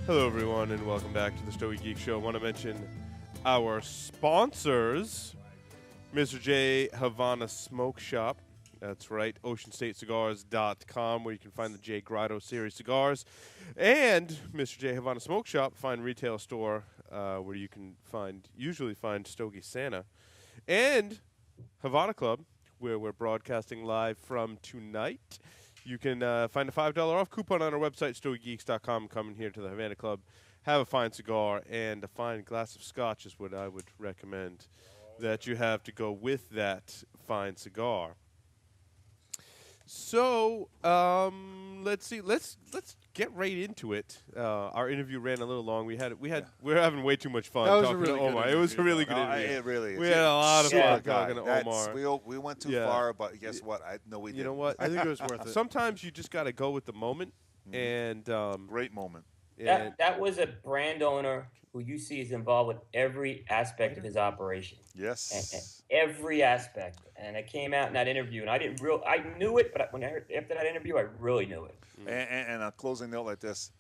Hello, everyone, and welcome back to the Stogie Geek Show. I want to mention our sponsors, Mr. J Havana Smoke Shop. That's right, OceanStateCigars.com, where you can find the J Grotto Series cigars. And Mr. J Havana Smoke Shop, fine retail store where you can usually find Stogie Santa. And Havana Club, where we're broadcasting live from tonight. You can find a $5 off coupon on our website, StogieGeeks.com. Come in here to the Havana Club, have a fine cigar, and a fine glass of scotch is what I would recommend that you have to go with that fine cigar. So let's see. Let's get right into it. Our interview ran a little long. We were having way too much fun talking to Omar. It was a really good interview. It really is. We had a lot of fun talking to Omar. We went too far, but guess what? We didn't. You know what? I think it was worth it. Sometimes you just got to go with the moment. And great moment. That was a brand owner who you see is involved with every aspect of his operation. Yes. And every aspect. And it came out in that interview, and I knew it, but after that interview, I really knew it. And a closing note like this,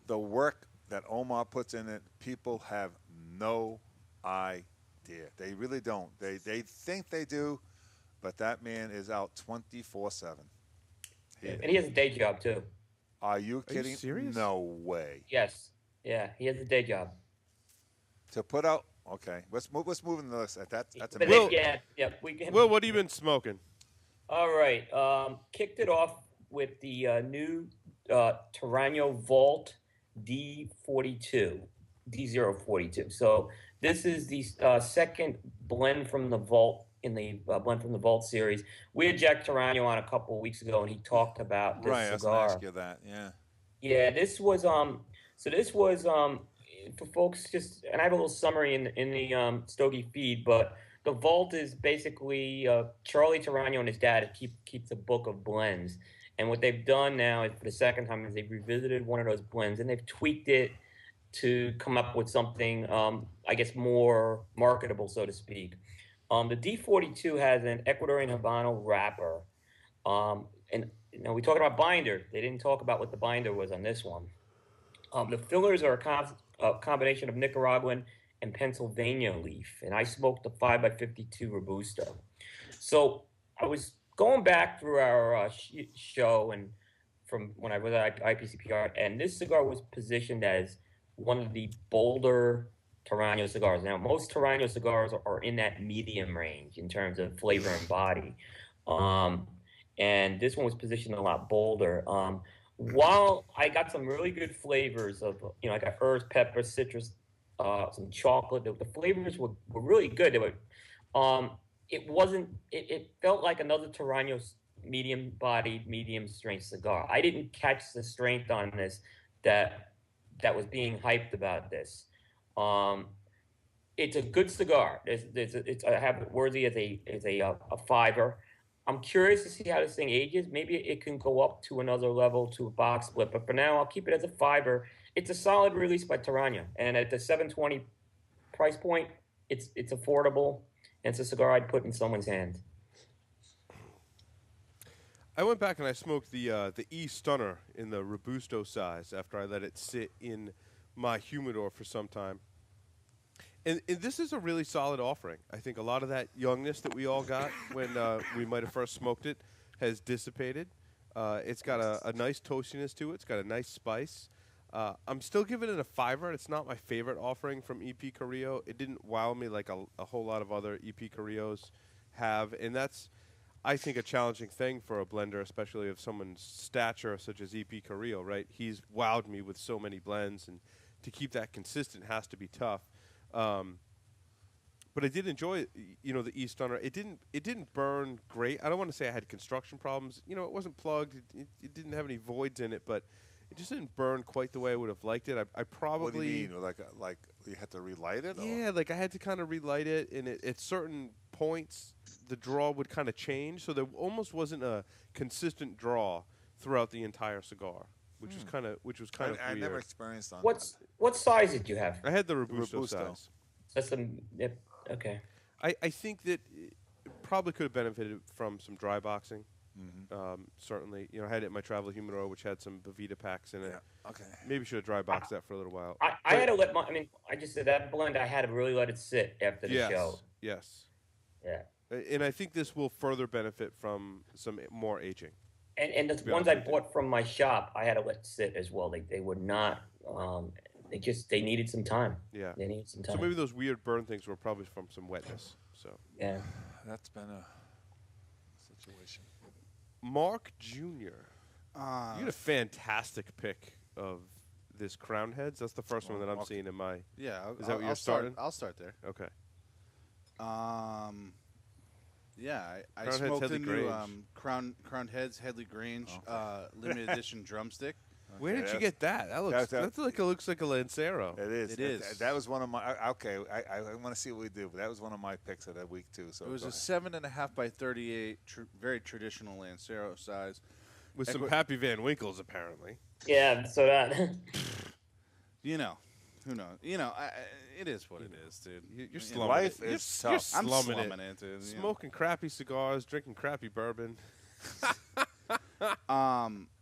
the work that Omar puts in it, people have no idea. They really don't. They think they do, but that man is out 24/7. And he has a day job, too. Are you kidding? Are you serious? No way. Yes. Yeah, he has a day job. To put out, okay, let's move in the list. That's But amazing. Will, what have you been smoking? All right. Kicked it off with the new Tarano Vault D42. So this is the second blend from the Vault in the blend from the Vault series. We had Jack Tarano on a couple of weeks ago, and he talked about this right, cigar. I was going to ask you that, yeah. Yeah, this was for folks and I have a little summary in the Stogie feed, but the Vault is basically Charlie Tarano and his dad keeps a book of blends, and what they've done now is for the second time is they've revisited one of those blends and they've tweaked it to come up with something I guess more marketable, so to speak. The D42 has an Ecuadorian Habano wrapper, and we talked about binder. They didn't talk about what the binder was on this one. The fillers are a combination of Nicaraguan and Pennsylvania leaf, and I smoked the 5x52 Robusto. So I was going back through our show and from when I was at IPCPR, and this cigar was positioned as one of the bolder Tarano cigars. Now, most Tarano cigars are in that medium range in terms of flavor and body. And this one was positioned a lot bolder. While I got some really good flavors of, I got herbs, pepper, citrus, some chocolate. The flavors were really good. They were, it felt like another Tarano medium-bodied, medium-strength cigar. I didn't catch the strength on this that was being hyped about this. It's a good cigar. I have it worthy as a fiver. I'm curious to see how this thing ages. Maybe it can go up to another level to a box split, but for now, I'll keep it as a fiver. It's a solid release by Tarano, and at the $720 price point, it's affordable, and it's a cigar I'd put in someone's hand. I went back and I smoked the E Stunner in the Robusto size after I let it sit in my humidor for some time. And this is a really solid offering. I think a lot of that youngness that we all got when we might have first smoked it has dissipated. It's got a nice toastiness to it. It's got a nice spice. I'm still giving it a fiver. It's not my favorite offering from EP Carrillo. It didn't wow me like a whole lot of other EP Carrillos have. And that's, I think, a challenging thing for a blender, especially of someone's stature such as EP Carrillo, right? He's wowed me with so many blends, and to keep that consistent has to be tough. But I did enjoy, the E Stunner. It didn't burn great. I don't want to say I had construction problems. It wasn't plugged. It didn't have any voids in it, but it just didn't burn quite the way I would have liked it. I probably. What do you mean? Like you had to relight it? Yeah, like I had to kind of relight it, and at certain points the draw would kind of change, so there almost wasn't a consistent draw throughout the entire cigar, which was kind of weird. I never experienced on What size did you have? I had the Robusto size. That's okay. I think that it probably could have benefited from some dry boxing. Certainly, I had it in my travel humidor, which had some Bavita packs in it. Yeah. Okay. Maybe should have dry boxed that for a little while. I had to let I just said that blend. I had to really let it sit after the show. Yes. Yeah. And I think this will further benefit from some more aging. And the ones I bought from my shop, I had to let sit as well. They would not. They needed some time. Yeah. They needed some time. So maybe those weird burn things were probably from some wetness. So yeah, That's been a situation. Mark Jr. You had a fantastic pick of this Crown Heads. That's the first one that I'm seeing in my. Yeah. Is that what you're starting? I'll start there. Okay. Yeah, I Crown Heads, smoked Headley a new Grange. Crown Heads Headley Grange limited edition drumstick. Where did you get that? That looks like a Lancero. It is. It is. That was one of my. Okay, I want to see what we do, but that was one of my picks of that week too. So It was a 7.5 by 38, very traditional Lancero size. With some Pappy Van Winkles, apparently. yeah. So that Who knows? It is what it is, dude. You're slumming life it. is You're tough. I'm slumming slumming it. it, dude. Smoking crappy cigars, drinking crappy bourbon.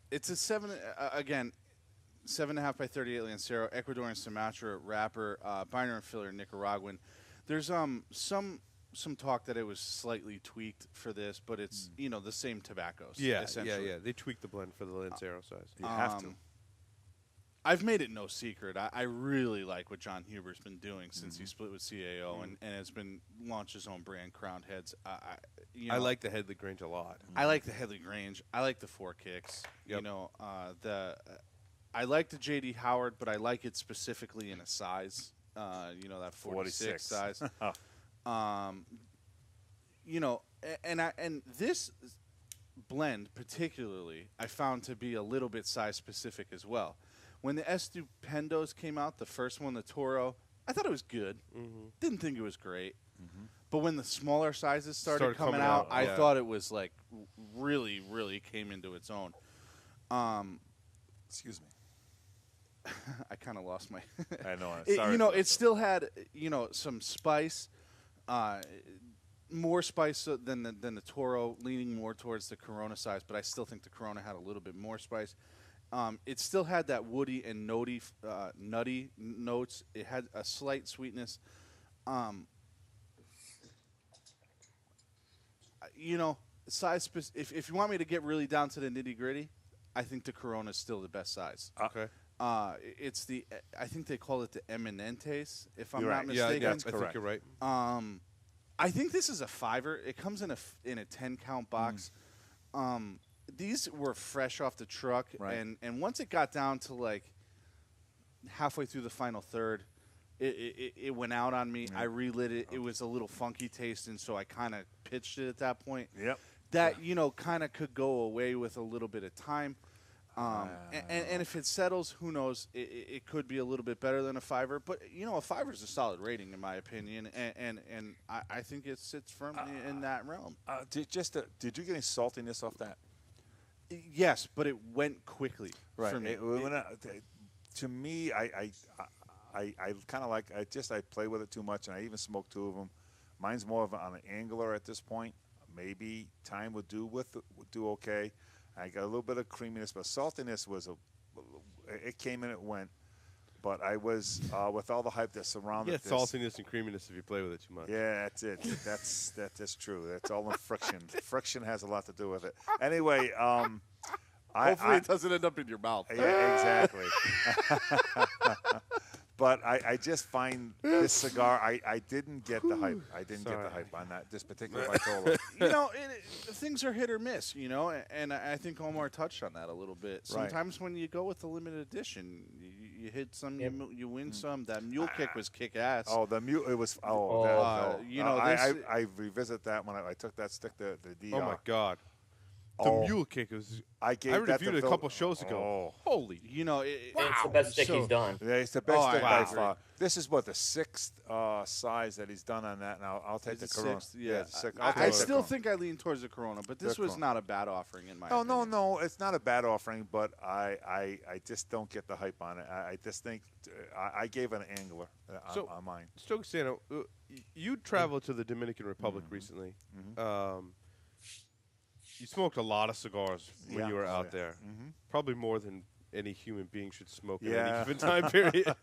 It's a 7.5 by 38 Lancero, Ecuadorian Sumatra wrapper, binder and filler, Nicaraguan. There's some talk that it was slightly tweaked for this, but it's the same tobaccos. Yeah. essentially. They tweaked the blend for the Lancero size. You have to. I've made it no secret. I really like what John Huber's been doing since he split with CAO and has been launched his own brand, Crown Heads. I like the Headley Grange a lot. I like the Headley Grange. I like the Four Kicks. Yep. I like the JD Howard, but I like it specifically in a size. That 46 size. And this blend particularly I found to be a little bit size specific as well. When the Estupendos came out, the first one, the Toro, I thought it was good. Didn't think it was great. But when the smaller sizes started coming out, I thought it was like really, really came into its own. Excuse me. I kind of lost my. I know. Sorry. It still had some spice, more spice than the Toro, leaning more towards the Corona size. But I still think the Corona had a little bit more spice. It still had that woody and nutty notes. It had a slight sweetness. Size. If you want me to get really down to the nitty gritty, I think the Corona is still the best size. Okay. It's I think they call it the Eminentes, if I'm You're not right. mistaken. Yeah, That's I think correct. you're right. I think this is a 5er. It comes in a 10-count box. These were fresh off the truck, Right. and once it got down to like halfway through the final third, it went out on me. I relit it. It was a little funky tasting, so I kind of pitched it at that point. Yep. That kind of could go away with a little bit of time. And if it settles, who knows? It could be a little bit better than a 5er, but a 5er is a solid rating in my opinion, and I think it sits firmly in that realm. Did you get any saltiness off that? Yes, but it went quickly for me. To me, I kind of like. I play with it too much, and I even smoked 2 of them. Mine's more of on an angler at this point. Maybe time would do okay. I got a little bit of creaminess, but saltiness it came and it went. But I was with all the hype that surrounded this. Saltiness and creaminess if you play with it too much. Yeah, that's it. That's true. That's all in friction. Friction has a lot to do with it. Anyway, Hopefully it doesn't end up in your mouth. Yeah, exactly. But I just find this cigar, I didn't get the hype. I didn't get the hype on this particular Vitola. Things are hit or miss, and I think Omar touched on that a little bit. Sometimes when you go with the limited edition, you hit some, you win some. That mule kick was kick-ass. Oh, the mule, it was, I revisit that when I took that stick, the DR. Oh, my God. The mule kick was. I reviewed it a couple shows ago. Holy, it's the best stick he's done. Yeah, it's the best stick by far. This is the 6th size that he's done on that. Now I'll take the Corona. Yeah, I still think I lean towards the Corona, but this was not a bad offering in my opinion. No, it's not a bad offering, but I just don't get the hype on it. I just think I gave it an angler on mine. Stokesano, you traveled to the Dominican Republic recently. You smoked a lot of cigars when Yeah. you were Oh, out yeah. there. Mhm. Probably more than any human being should smoke in Yeah. any given time period.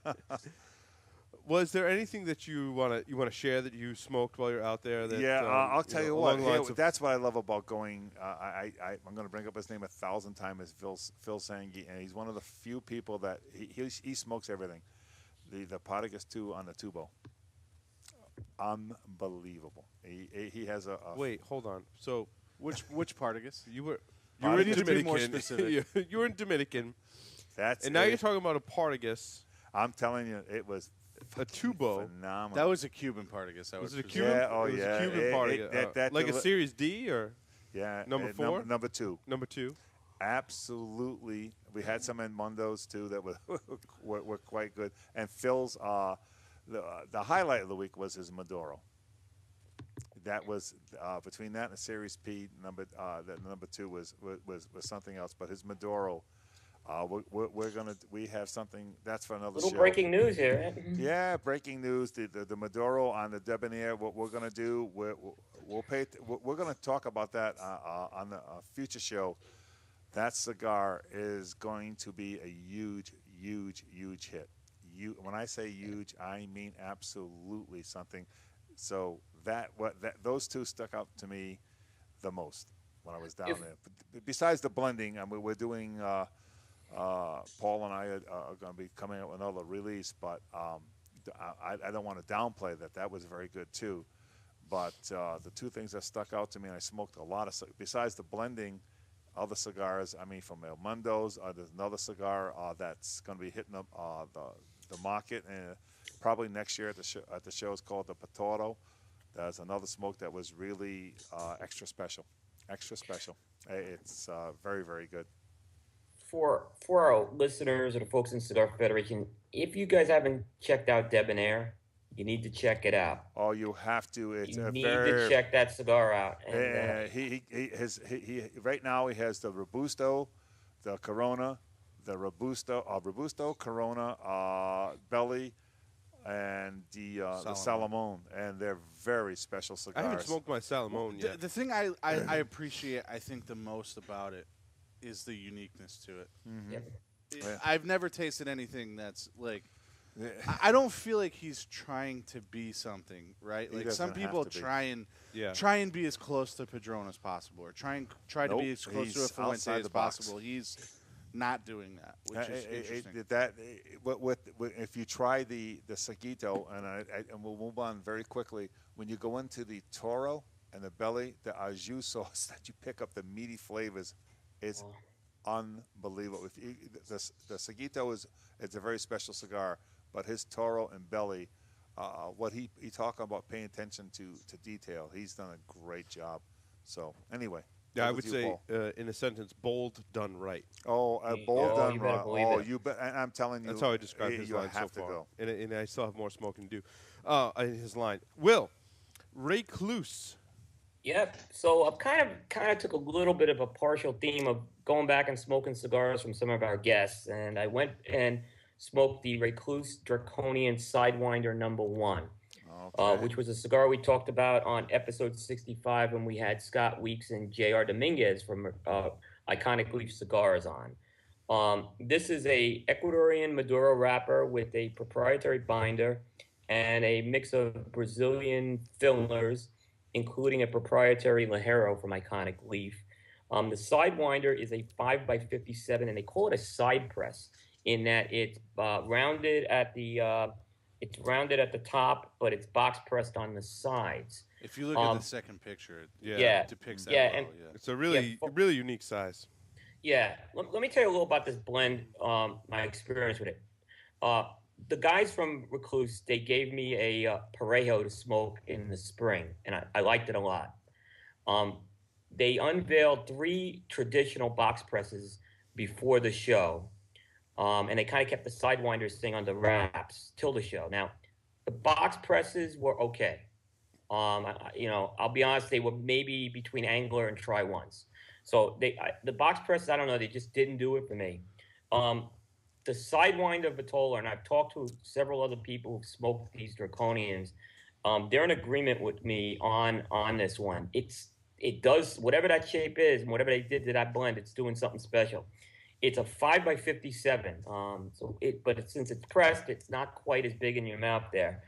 Was there anything that you wanna share that you smoked while you're out there? That Yeah, I'll tell you what. along the Here, lines of that's what I love about going. I'm going to bring up his name 1,000 times. Is Phil Sangi, and he's one of the few people that he smokes everything. The Partagas 2 on the tubo, unbelievable. He has a wait, hold on. So Which Partagas? you were Partagas? in To be more Dominican. specific. you were in Dominican, That's and now it. you're talking about a Partagas, I'm telling you, it was a tubo. phenomenal. That was a Cuban Partagas. I Was would it a presume. Cuban? Yeah, oh, it was yeah. a Cuban It- Partagas, that like a deli- Series D or number 4? number 2. number 2. Absolutely, we had some in Mundos too that were quite good. And Phil's the highlight of the week was his Maduro. That was between that and the Series P number. That number 2 was something else. But his Maduro, we have something that's for another Little show. breaking news here. Yeah, breaking news. The Maduro on the Debonair. What we're gonna do, we're gonna talk about that on the future show. That cigar is going to be a huge, huge, huge hit. When I say huge, I mean absolutely something. So those two stuck out to me the most when I was down there. But besides the blending, I mean, we're doing. Paul and I are going to be coming out with another release, but I don't want to downplay that. That was very good too. But the two things that stuck out to me, and I smoked a lot of, besides the blending, other cigars. I mean, from El Mundo's, there's another cigar that's going to be hitting up the market, and probably next year at the show is called the Patoro. There's another smoke that was really extra special. It's very, very good. For our listeners or the folks in Cigar Federation, if you guys haven't checked out Debonair, you need to check it out. Oh, you have to. It's You a need very. to check that cigar out. And, He right now he has the Robusto, the Corona, the Robusto Corona belly, and the Salomon, and they're very special I cigars. haven't smoked my Salomon yet. The thing I appreciate, I think, the most about it is the uniqueness to it. Yep. Yeah. I've never tasted anything that's like. I don't feel like he's trying to be something, right? He Like some doesn't have people to be. try and be as close to Padron as possible, or try to Nope, be as close to a he's Fuente outside as the box. possible. He's not doing that, which is interesting. If you try the Seguito, and we'll move on very quickly. When you go into the Toro and the belly, the au jus sauce that you pick up, the meaty flavors, is unbelievable. The Seguito it's a very special cigar, but his Toro and belly, what he talking about paying attention to detail, he's done a great job. So anyway. Yeah, I over would to say, you, Paul. in a sentence, bold done right. Oh, Yeah. bold Oh, done you better right. believe Oh, it. you bet. And I'm telling you, That's how I describe his you line have so to far. go. And I still have more smoking to do. His line. Will, Recluse. Yep. So I kind of took a little bit of a partial theme of going back and smoking cigars from some of our guests, and I went and smoked the Recluse Draconian Sidewinder #1. Okay. Which was a cigar we talked about on episode 65 when we had Scott Weeks and J.R. Dominguez from Iconic Leaf Cigars on. This is a Ecuadorian Maduro wrapper with a proprietary binder and a mix of Brazilian fillers, including a proprietary Ligero from Iconic Leaf. The Sidewinder is a 5x57, and they call it a side press in that it's rounded at the it's rounded at the top, but it's box pressed on the sides. If you look at the second picture, Yeah. it depicts that Yeah, well. and- Yeah. It's a really unique size. Yeah, let me tell you a little about this blend, my experience with it. The guys from Recluse, they gave me a Parejo to smoke in the spring, and I liked it a lot. They unveiled 3 traditional box presses before the show, and they kind of kept the Sidewinders thing under wraps till the show. Now, the box presses were okay. I'll be honest, they were maybe between Angler and Try Once. So the box presses, I don't know, they just didn't do it for me. The Sidewinder Vitola, and I've talked to several other people who've smoked these Draconians. They're in agreement with me on this one. It's it does whatever that shape is and whatever they did to that blend. It's doing something special. It's a 5 by 57. Since it's pressed, it's not quite as big in your mouth there.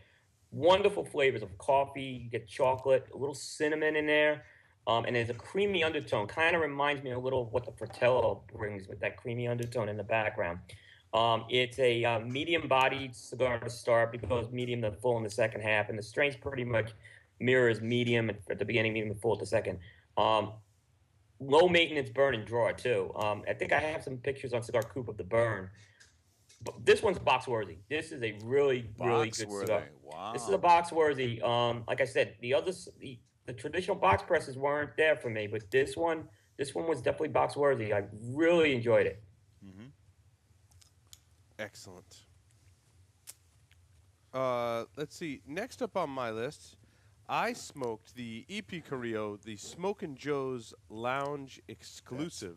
Wonderful flavors of coffee. You get chocolate, a little cinnamon in there, and there's a creamy undertone. Kind of reminds me a little of what the Fratello brings with that creamy undertone in the background. It's a medium-bodied cigar to start because medium to full in the second half, and the strength pretty much mirrors medium at the beginning, medium to full at the second. Low maintenance burn and draw too. I think I have some pictures on Cigar Coop of the burn. But this one's box worthy. This is a really good cigar. Wow. This is a box worthy. Like I said, the traditional box presses weren't there for me, but this one was definitely box worthy. I really enjoyed it. Mm-hmm. Excellent. Let's see. Next up on my list, I smoked the EP Carrillo, the Smokin' Joe's Lounge exclusive.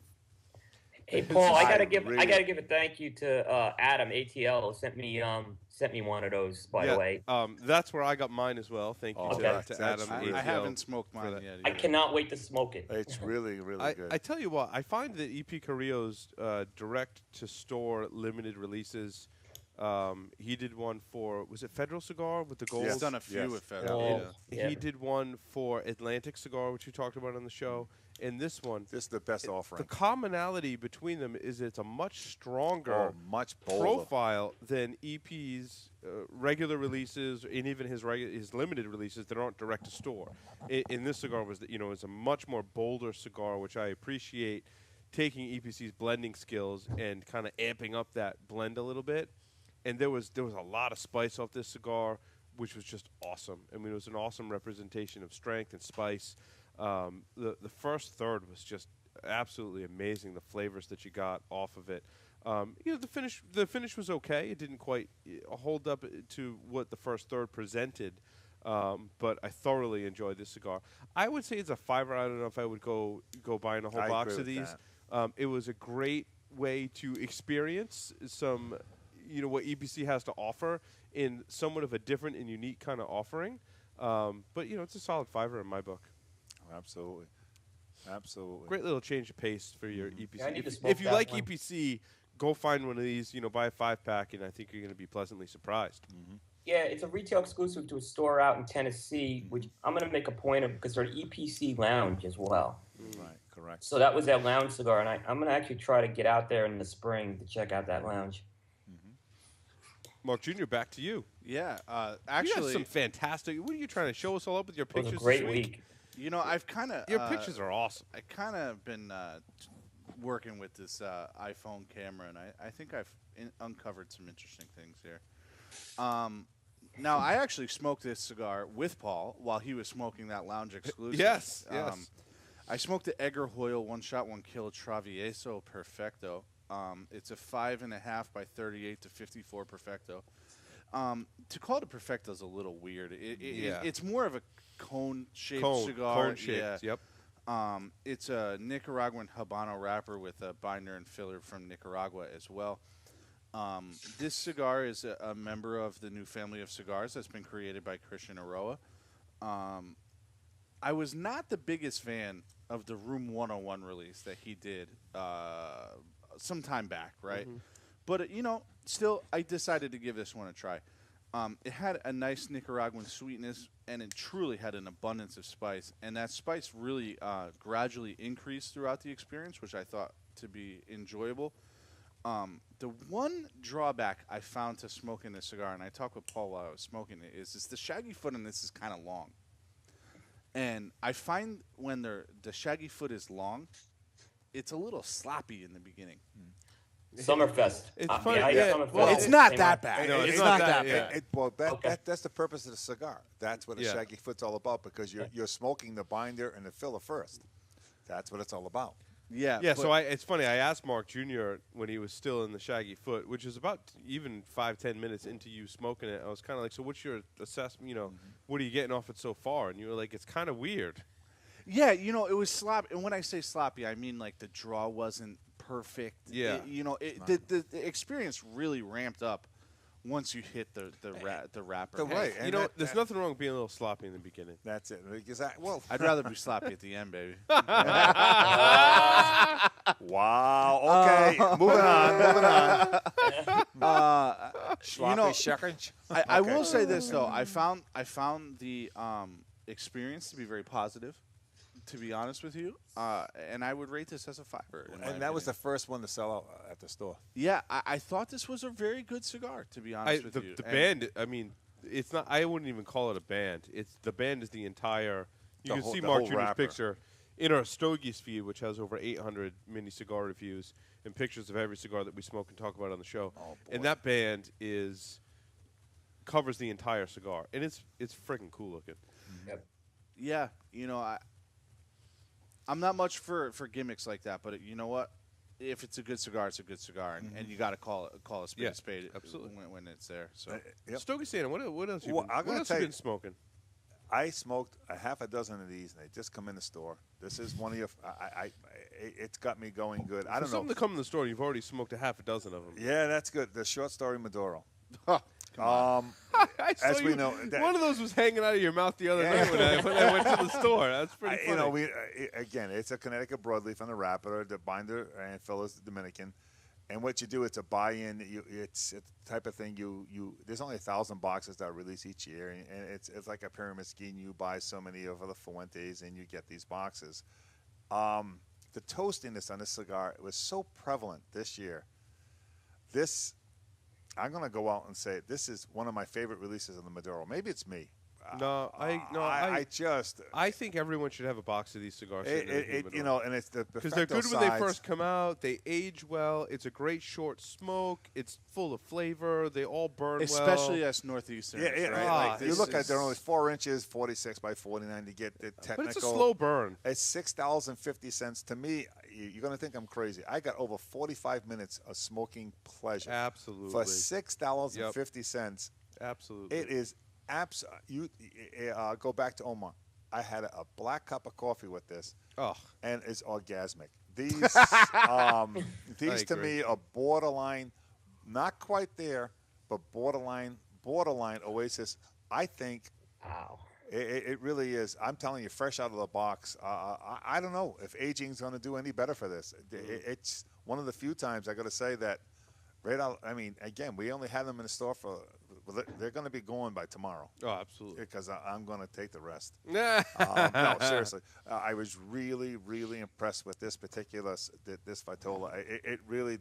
Hey Paul, I gotta give a thank you to Adam ATL sent me one of those by the way. That's where I got mine as well. Thank you to Adam. ATL I haven't smoked mine yet. I cannot wait to smoke it. It's really good. I tell you what, I find that EP Carrillo's direct to store limited releases. He did one for, was it Federal Cigar with the gold? He's done a few with Federal. He did one for Atlantic Cigar, which we talked about on the show. And this one, this is the best offering. The commonality between them is it's a much stronger, much profile than EP's regular releases and even his limited releases that aren't direct to store. In this cigar was is a much more bolder cigar, which I appreciate. Taking EPC's blending skills and kind of amping up that blend a little bit. And there was a lot of spice off this cigar, which was just awesome. I mean, it was an awesome representation of strength and spice. The first third was just absolutely amazing. The flavors that you got off of it. The finish was okay. It didn't quite hold up to what the first third presented, but I thoroughly enjoyed this cigar. I would say it's a 5. I don't know if I would go buying a whole box of these. It was a great way to experience some, what EPC has to offer in somewhat of a different and unique kind of offering. But it's a solid 5 in my book. Absolutely. Great little change of pace for your EPC. Yeah, if you like EPC, go find one of these, buy a 5-pack, and I think you're going to be pleasantly surprised. Mm-hmm. Yeah, it's a retail exclusive to a store out in Tennessee, which I'm going to make a point of because they're an EPC lounge as well. Right, correct. So that was that lounge cigar, and I'm going to actually try to get out there in the spring to check out that lounge. Mark Jr., back to you. Yeah, you actually, have some fantastic. What are you trying to show us all up with your It was pictures? a great this week. I've kind of your pictures are awesome. I kind of been working with this iPhone camera, and I think I've uncovered some interesting things here. Now, I actually smoked this cigar with Paul while he was smoking that lounge exclusive. Yes. I smoked the Edgar Hoyle 1 Shot 1 Kill Travieso Perfecto. It's a 5.5 by 38 to 54 Perfecto. To call it a Perfecto is a little weird. It's more of a cone-shaped cigar. Cone-shaped, yep. It's a Nicaraguan Habano wrapper with a binder and filler from Nicaragua as well. This cigar is a member of the new family of cigars that's been created by Christian Aroa. I was not the biggest fan of the Room 101 release that he did some time back, right? Mm-hmm. But, still, I decided to give this one a try. It had a nice Nicaraguan sweetness, and it truly had an abundance of spice. And that spice really gradually increased throughout the experience, which I thought to be enjoyable. The one drawback I found to smoking this cigar, and I talked with Paul while I was smoking it, is the shaggy foot in this is kind of long. And I find when the shaggy foot is long, it's a little sloppy in the beginning. Summerfest. It's funny. Well, it's not that bad. No, it's not that bad. That's the purpose of the cigar. That's what a shaggy foot's all about because you're smoking the binder and the filler first. That's what it's all about. Yeah. So it's funny. I asked Mark Jr. when he was still in the shaggy foot, which is about even 5-10 minutes into you smoking it. I was kind of like, so what's your assessment? What are you getting off it so far? And you were like, it's kind of weird. Yeah, it was sloppy. And when I say sloppy, I mean like the draw wasn't perfect. Yeah. The experience really ramped up once you hit the wrapper. The way. You know, there's nothing wrong with being a little sloppy in the beginning. That's it. Because I'd rather be sloppy at the end, baby. Wow. Okay. Moving on. You know, Sloppy I will say this though. I found the experience to be very positive. To be honest with you, and I would rate this as a 5. And that was the first one to sell out at the store. Yeah, I thought this was a very good cigar. To be honest with you, The band. I mean, it's not. I wouldn't even call it a band. The band is the entire. You can see Mark Jr.'s picture in our Stogies feed, which has over 800 mini cigar reviews and pictures of every cigar that we smoke and talk about on the show. Oh, and that band covers the entire cigar, and it's freaking cool looking. Yep. Yeah, you know, I'm not much for gimmicks like that, but you know what? If it's a good cigar, it's a good cigar, and you got to call a spade a spade. Absolutely. When it's there. So, Yep. Stogie Santa, what else you Well, been, I'm what gonna else tell you you- been smoking? I smoked a half a dozen of these, and they just come in the store. This is one of your. It's got me going good. I For don't know. something to come in the store, you've already smoked a half a dozen of them. Yeah, that's good. The short story Maduro. I saw As we you- know, one of those was hanging out of your mouth the other night when I went to the store. That's pretty funny. You know, again, it's a Connecticut broadleaf on the wrapper. The binder and filler's Dominican. And what you do, it's a buy-in. It's the type of thing you. There's only 1,000 boxes that are released each year, and it's like a pyramid scheme. You buy so many of the Fuentes, and you get these boxes. The toastiness on this cigar was so prevalent this year. I'm going to go out and say this is one of my favorite releases of the Maduro. Maybe it's me. I think everyone should have a box of these cigars. You know, and it's because they're good when they first come out. They age well. It's a great short smoke. It's full of flavor. They all burn especially well. us Northeasterners. Yeah, right? Like you look at they're only 4 inches, 46 by 49 to get the technical. But it's a slow burn. It's $6.50 to me. You're going to think I'm crazy. I got over 45 minutes of smoking pleasure. Absolutely. For $6.50. Absolutely. It is absolutely. Go back to Omar. I had a black cup of coffee with this. Oh. And it's orgasmic. These to me are borderline, not quite there, but borderline Oasis. I think. Wow. It really is. I'm telling you, fresh out of the box. I don't know if aging's going to do any better for this. It's one of the few times I got to say that. Right out. I mean, again, we only had them in the store for. They're going to be going by tomorrow. Oh, absolutely. Because I'm going to take the rest. No, seriously. I was really, really impressed with this particular this Vitola. It really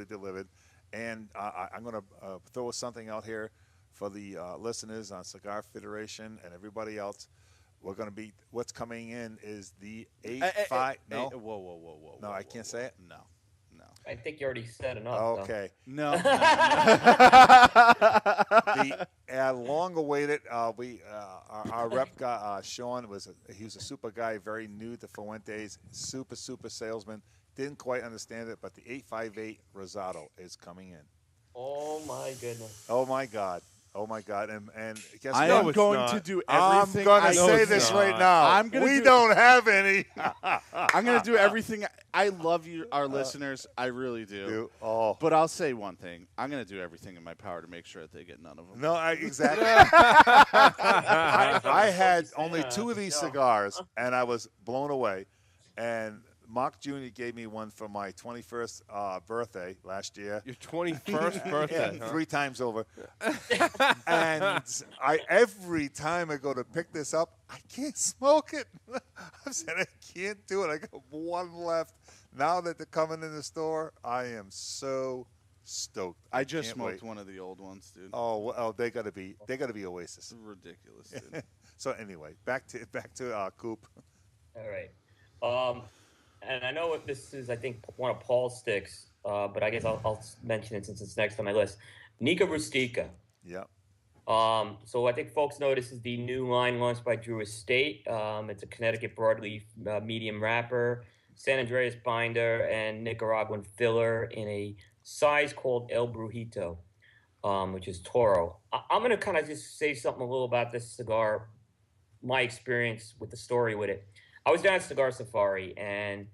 delivered. And I'm going to throw something out here for the listeners on Cigar Federation and everybody else. We're going to be what's coming in is the 8-5. No, Whoa. No, I can't say it. No. I think you already said enough. Okay. No. The long-awaited. Our rep guy, Sean, he was a super guy, very new to Fuentes, super salesman. Didn't quite understand it, but the 858 Rosado is coming in. Oh my goodness. Oh my God. And guess I what? am going to do I'm everything. going to I say know this it's right not. now. We don't have any. I'm going to do everything. I love you, our listeners. I really do. Oh. But I'll say one thing. I'm going to do everything in my power to make sure that they get none of them. No, exactly. I had only 2 of these cigars, and I was blown away. And Mark Jr. gave me one for my 21st birthday last year. Your 21st birthday, Yeah, huh? 3 times over. And every time I go to pick this up, I can't smoke it. I said, I can't do it. I got one left. Now that they're coming in the store, I am so stoked. I just can't smoked wait. one of the old ones, dude. Oh, they got to be Oasis. Ridiculous, dude. So anyway, back to Coop. All right. And I know what this is, I think, one of Paul's sticks, but I guess I'll mention it since it's next on my list. Nica Rustica. Yep. So I think folks know this is the new line launched by Drew Estate. It's a Connecticut broadleaf medium wrapper, San Andreas binder, and Nicaraguan filler in a size called El Brujito, which is Toro. I'm going to kind of just say something a little about this cigar, my experience with the story with it. I was down at Cigar Safari, and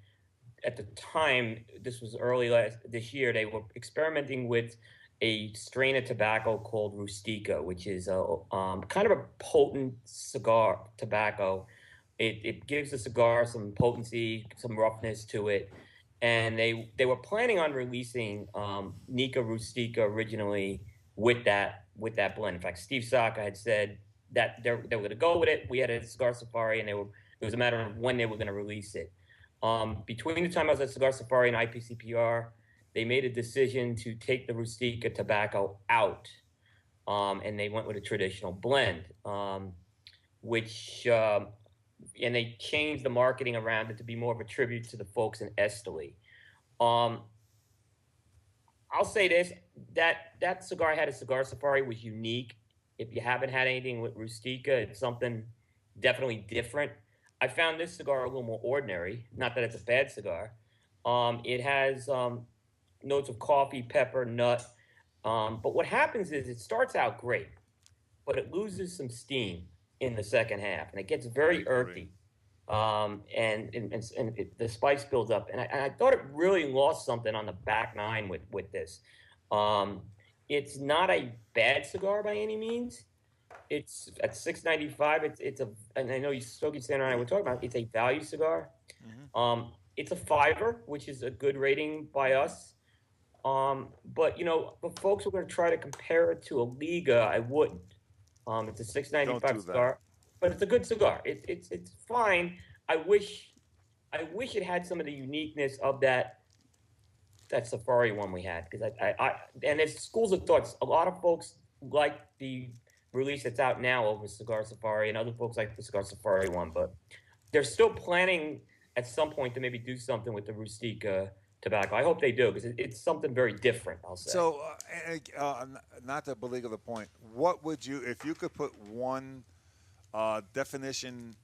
at the time, this was early this year, they were experimenting with a strain of tobacco called Rustica, which is a kind of a potent cigar tobacco. It gives the cigar some potency, some roughness to it, and they were planning on releasing Nika Rustica originally with that blend. In fact, Steve Saka had said that they were going to go with it. We had a cigar safari, and it was a matter of when they were going to release it. Between the time I was at Cigar Safari and IPCPR, they made a decision to take the Rustica tobacco out, and they went with a traditional blend, which and they changed the marketing around it to be more of a tribute to the folks in Esteli. I'll say this: that cigar I had at Cigar Safari was unique. If you haven't had anything with Rustica, it's something definitely different. I found this cigar a little more ordinary. Not that it's a bad cigar. It has notes of coffee, pepper, nut. But what happens is it starts out great, but it loses some steam in the second half, and it gets very earthy. The spice builds up. And I thought it really lost something on the back nine with this. It's not a bad cigar by any means. It's at $6.95. It's a, and I know Stogie Sanders and I were talking about. It's a value cigar. Mm-hmm. It's a $5, which is a good rating by us. But if folks were going to try to compare it to a Liga, I wouldn't. It's a $6.95 cigar, but it's a good cigar. It's fine. I wish it had some of the uniqueness of that Safari one we had, because I and there's schools of thoughts. A lot of folks like the release that's out now over Cigar Safari, and other folks like the Cigar Safari one, but they're still planning at some point to maybe do something with the Rustica tobacco. I hope they do, because it's something very different, I'll say. So, not to belabor the point, what would you, if you could put one definition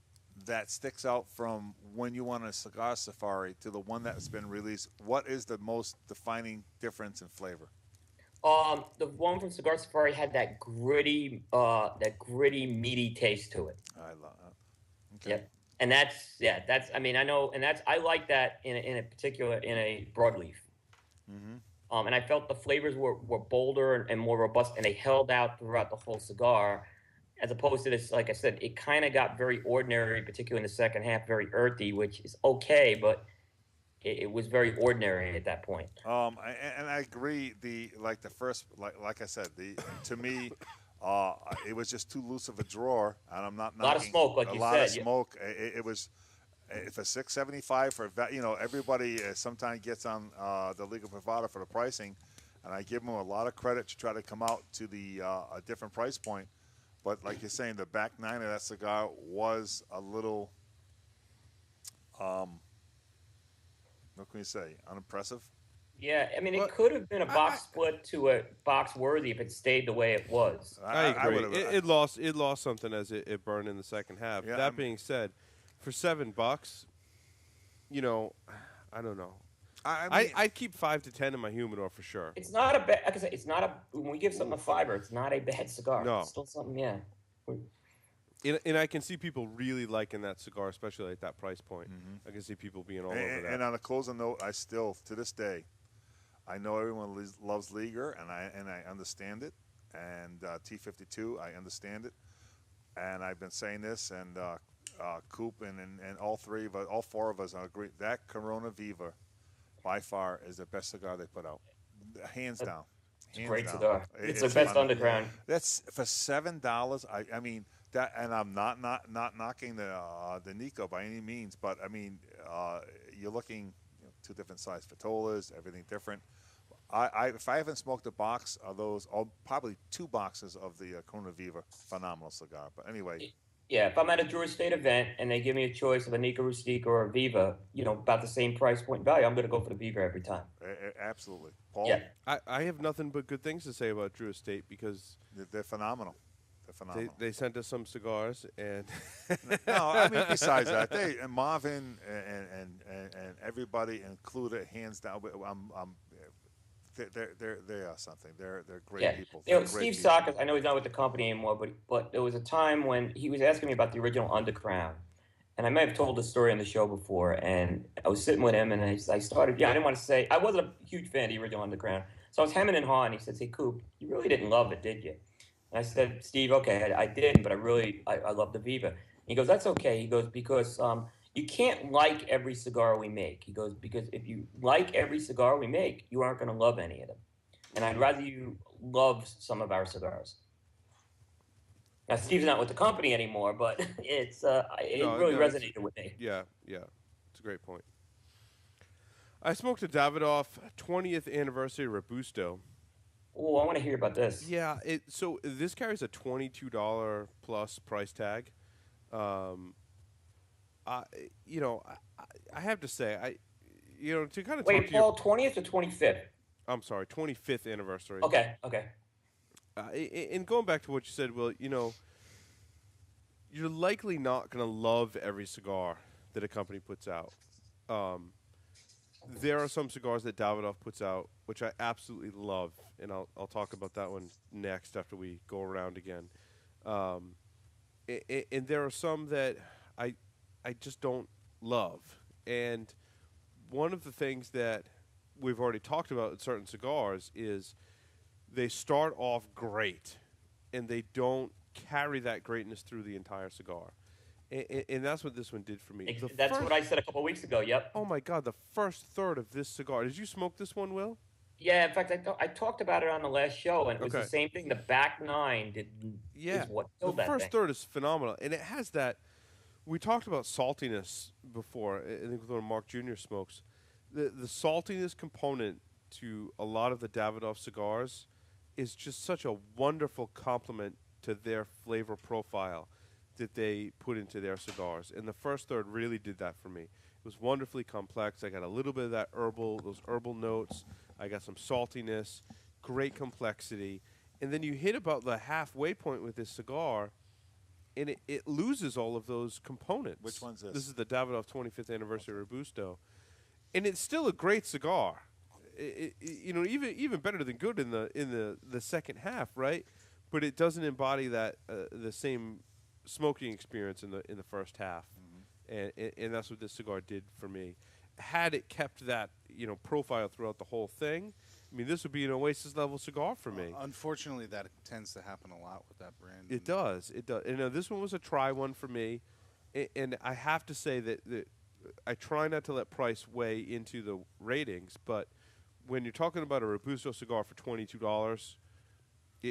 that sticks out from when you went on a Cigar Safari to the one that's been released, what is the most defining difference in flavor? The one from Cigar Safari had that gritty, meaty taste to it. I love that. Okay. Yep. And I like that in a broadleaf. Mm-hmm. And I felt the flavors were bolder and more robust, and they held out throughout the whole cigar, as opposed to this, like I said, it kind of got very ordinary, particularly in the second half, very earthy, which is okay, but it was very ordinary at that point. And I agree. Like I said, to me, it was just too loose of a drawer, and I'm not knocking. A lot of smoke, like you said. A lot of smoke. It was for $6.75 for everybody sometimes gets on the Liga Privada for the pricing, and I give them a lot of credit to try to come out to the a different price point. But like you're saying, the back nine of that cigar was a little, what can you say, unimpressive? Yeah, I mean, it could have been a box split to a box worthy if it stayed the way it was. I agree. It lost something as it burned in the second half. Yeah, that being said, for $7, I don't know. I'd keep 5 to 10 in my humidor for sure. It's not a bad. Like I said, it's not a. When we give something a $5, it's not a bad cigar. No. It's still something. Yeah. And I can see people really liking that cigar, especially at that price point. Mm-hmm. I can see people being all over that. And on a closing note, I still, to this day, I know everyone loves Liger, and I understand it. And T52, I understand it. And I've been saying this, and Coop and all four of us agree that Corona Viva, by far, is the best cigar they put out, hands down. Great cigar. It's the best underground. That's for $7. I mean that, and I'm not knocking the Nico by any means, but I mean you're looking two different size Fatolas, everything different. If I haven't smoked a box of those, probably 2 boxes of the Corona Viva, phenomenal cigar. But anyway. Yeah, if I'm at a Drew Estate event and they give me a choice of a Nika Rustica or a Viva, about the same price point value, I'm going to go for the Viva every time. Absolutely. Paul? Yeah. I have nothing but good things to say about Drew Estate because they're phenomenal. They're phenomenal. They sent us some cigars and no, I mean besides that, and Marvin and everybody included, hands down. They are something. They're great people. Steve Saka, I know he's not with the company anymore, but there was a time when he was asking me about the original Undercrown, and I may have told the story on the show before. And I was sitting with him, and I started. Yeah, I didn't want to say I wasn't a huge fan of the original Undercrown, So I was hemming and hawing. He says, "Hey, Coop, you really didn't love it, did you?" And I said, "Steve, okay, I didn't, but I love the Viva." And he goes, "That's okay." He goes, "Because you can't like every cigar we make." He goes, "Because if you like every cigar we make, you aren't going to love any of them. And I'd rather you love some of our cigars." Now, Steve's not with the company anymore, but it really resonated with me. Yeah, it's a great point. I smoked a Davidoff 20th anniversary Robusto. Oh, I want to hear about this. Yeah, so this carries a $22 plus price tag. I have to say, to kind of Wait, Paul, 20th or 25th? I'm sorry, 25th anniversary. Okay. And going back to what you said, Will, you're likely not going to love every cigar that a company puts out. There are some cigars that Davidoff puts out, which I absolutely love, and I'll talk about that one next after we go around again. And there are some that I just don't love. And one of the things that we've already talked about in certain cigars is they start off great, and they don't carry that greatness through the entire cigar. And that's what this one did for me. That's what I said a couple of weeks ago, yep. Oh, my God, the first third of this cigar. Did you smoke this one, Will? Yeah, in fact, I talked about it on the last show, and it was the same thing. The back nine is what killed that thing. The first third is phenomenal, and it has that. We talked about saltiness before, I think when Mark Jr. smokes. The saltiness component to a lot of the Davidoff cigars is just such a wonderful complement to their flavor profile that they put into their cigars. And the first third really did that for me. It was wonderfully complex. I got a little bit of that those herbal notes. I got some saltiness, great complexity. And then you hit about the halfway point with this cigar, and it loses all of those components. Which one's this? This is the Davidoff 25th Anniversary Robusto. And it's still a great cigar. Even better than good in the second half, right? But it doesn't embody that the same smoking experience in the first half, and that's what this cigar did for me. Had it kept that profile throughout the whole thing, I mean, this would be an Oasis level cigar for me. Unfortunately, that tends to happen a lot with that brand. It does. This one was a try one for me, and I have to say that I try not to let price weigh into the ratings, but when you're talking about a Robusto cigar for $22.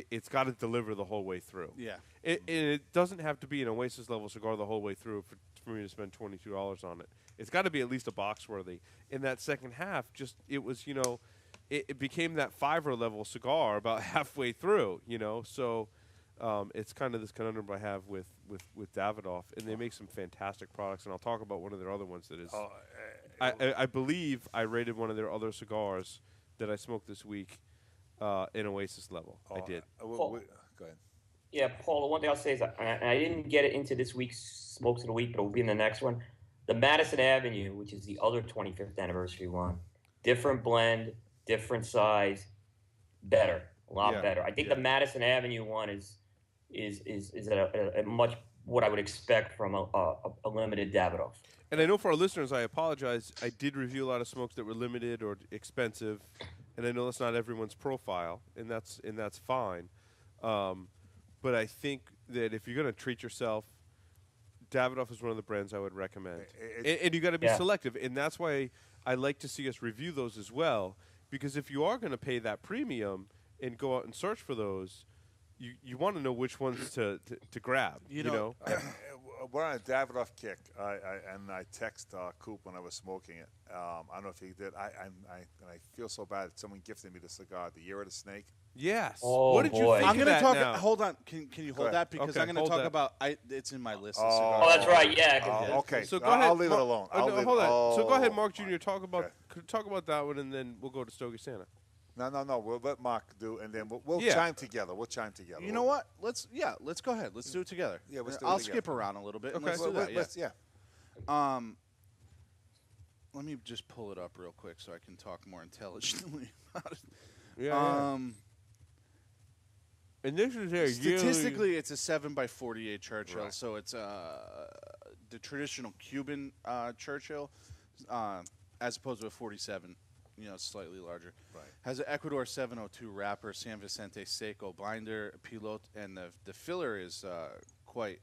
It's got to deliver the whole way through. Yeah. It doesn't have to be an Oasis level cigar the whole way through for me to spend $22 on it. It's got to be at least a box worthy. In that second half, it became that $5 level cigar about halfway through. So it's kind of this conundrum I have with Davidoff, and they make some fantastic products. And I'll talk about one of their other ones that is. I believe I rated one of their other cigars that I smoked this week. In Oasis level. I did. Go ahead. Yeah, Paul, the one thing I'll say is I didn't get it into this week's Smokes of the Week, but it will be in the next one. The Madison Avenue, which is the other 25th anniversary one. Different blend, different size, better. A lot better. I think the Madison Avenue one is at a much what I would expect from a limited Davidoff. And I know for our listeners, I apologize. I did review a lot of smokes that were limited or expensive. And I know that's not everyone's profile, and that's fine. But I think that if you're going to treat yourself, Davidoff is one of the brands I would recommend. And you got to be selective, and that's why I like to see us review those as well. Because if you are going to pay that premium and go out and search for those, you want to know which ones to grab. You know? We're on a Davidoff kick, and I text Coop when I was smoking it. I don't know if he did. I feel so bad. Someone gifted me the cigar, the Year of the Snake. Yes. Oh, what did you think I'm of going to that talk. now? Hold on. Can you hold that because I'm going to talk about. It's in my list. Of cigars. Oh, that's right. Yeah. Okay. So go ahead. I'll leave it alone. Hold on. So go ahead, Mark Jr. Talk about that one, and then we'll go to Stogie Santa. No. We'll let Mark do, and then we'll chime together. We'll chime together. You know what? Let's go ahead. Let's do it together. Yeah, let's do it I'll together. skip around a little bit. Okay. Let's do that. Yeah. Let me just pull it up real quick so I can talk more intelligently about it. Yeah. And this is a statistically, it's a 7x48 Churchill, Right. so it's the traditional Cuban Churchill, as opposed to a 47. slightly larger. Right. Has an Ecuador 702 wrapper, San Vicente Seco binder, pilot, and the filler is quite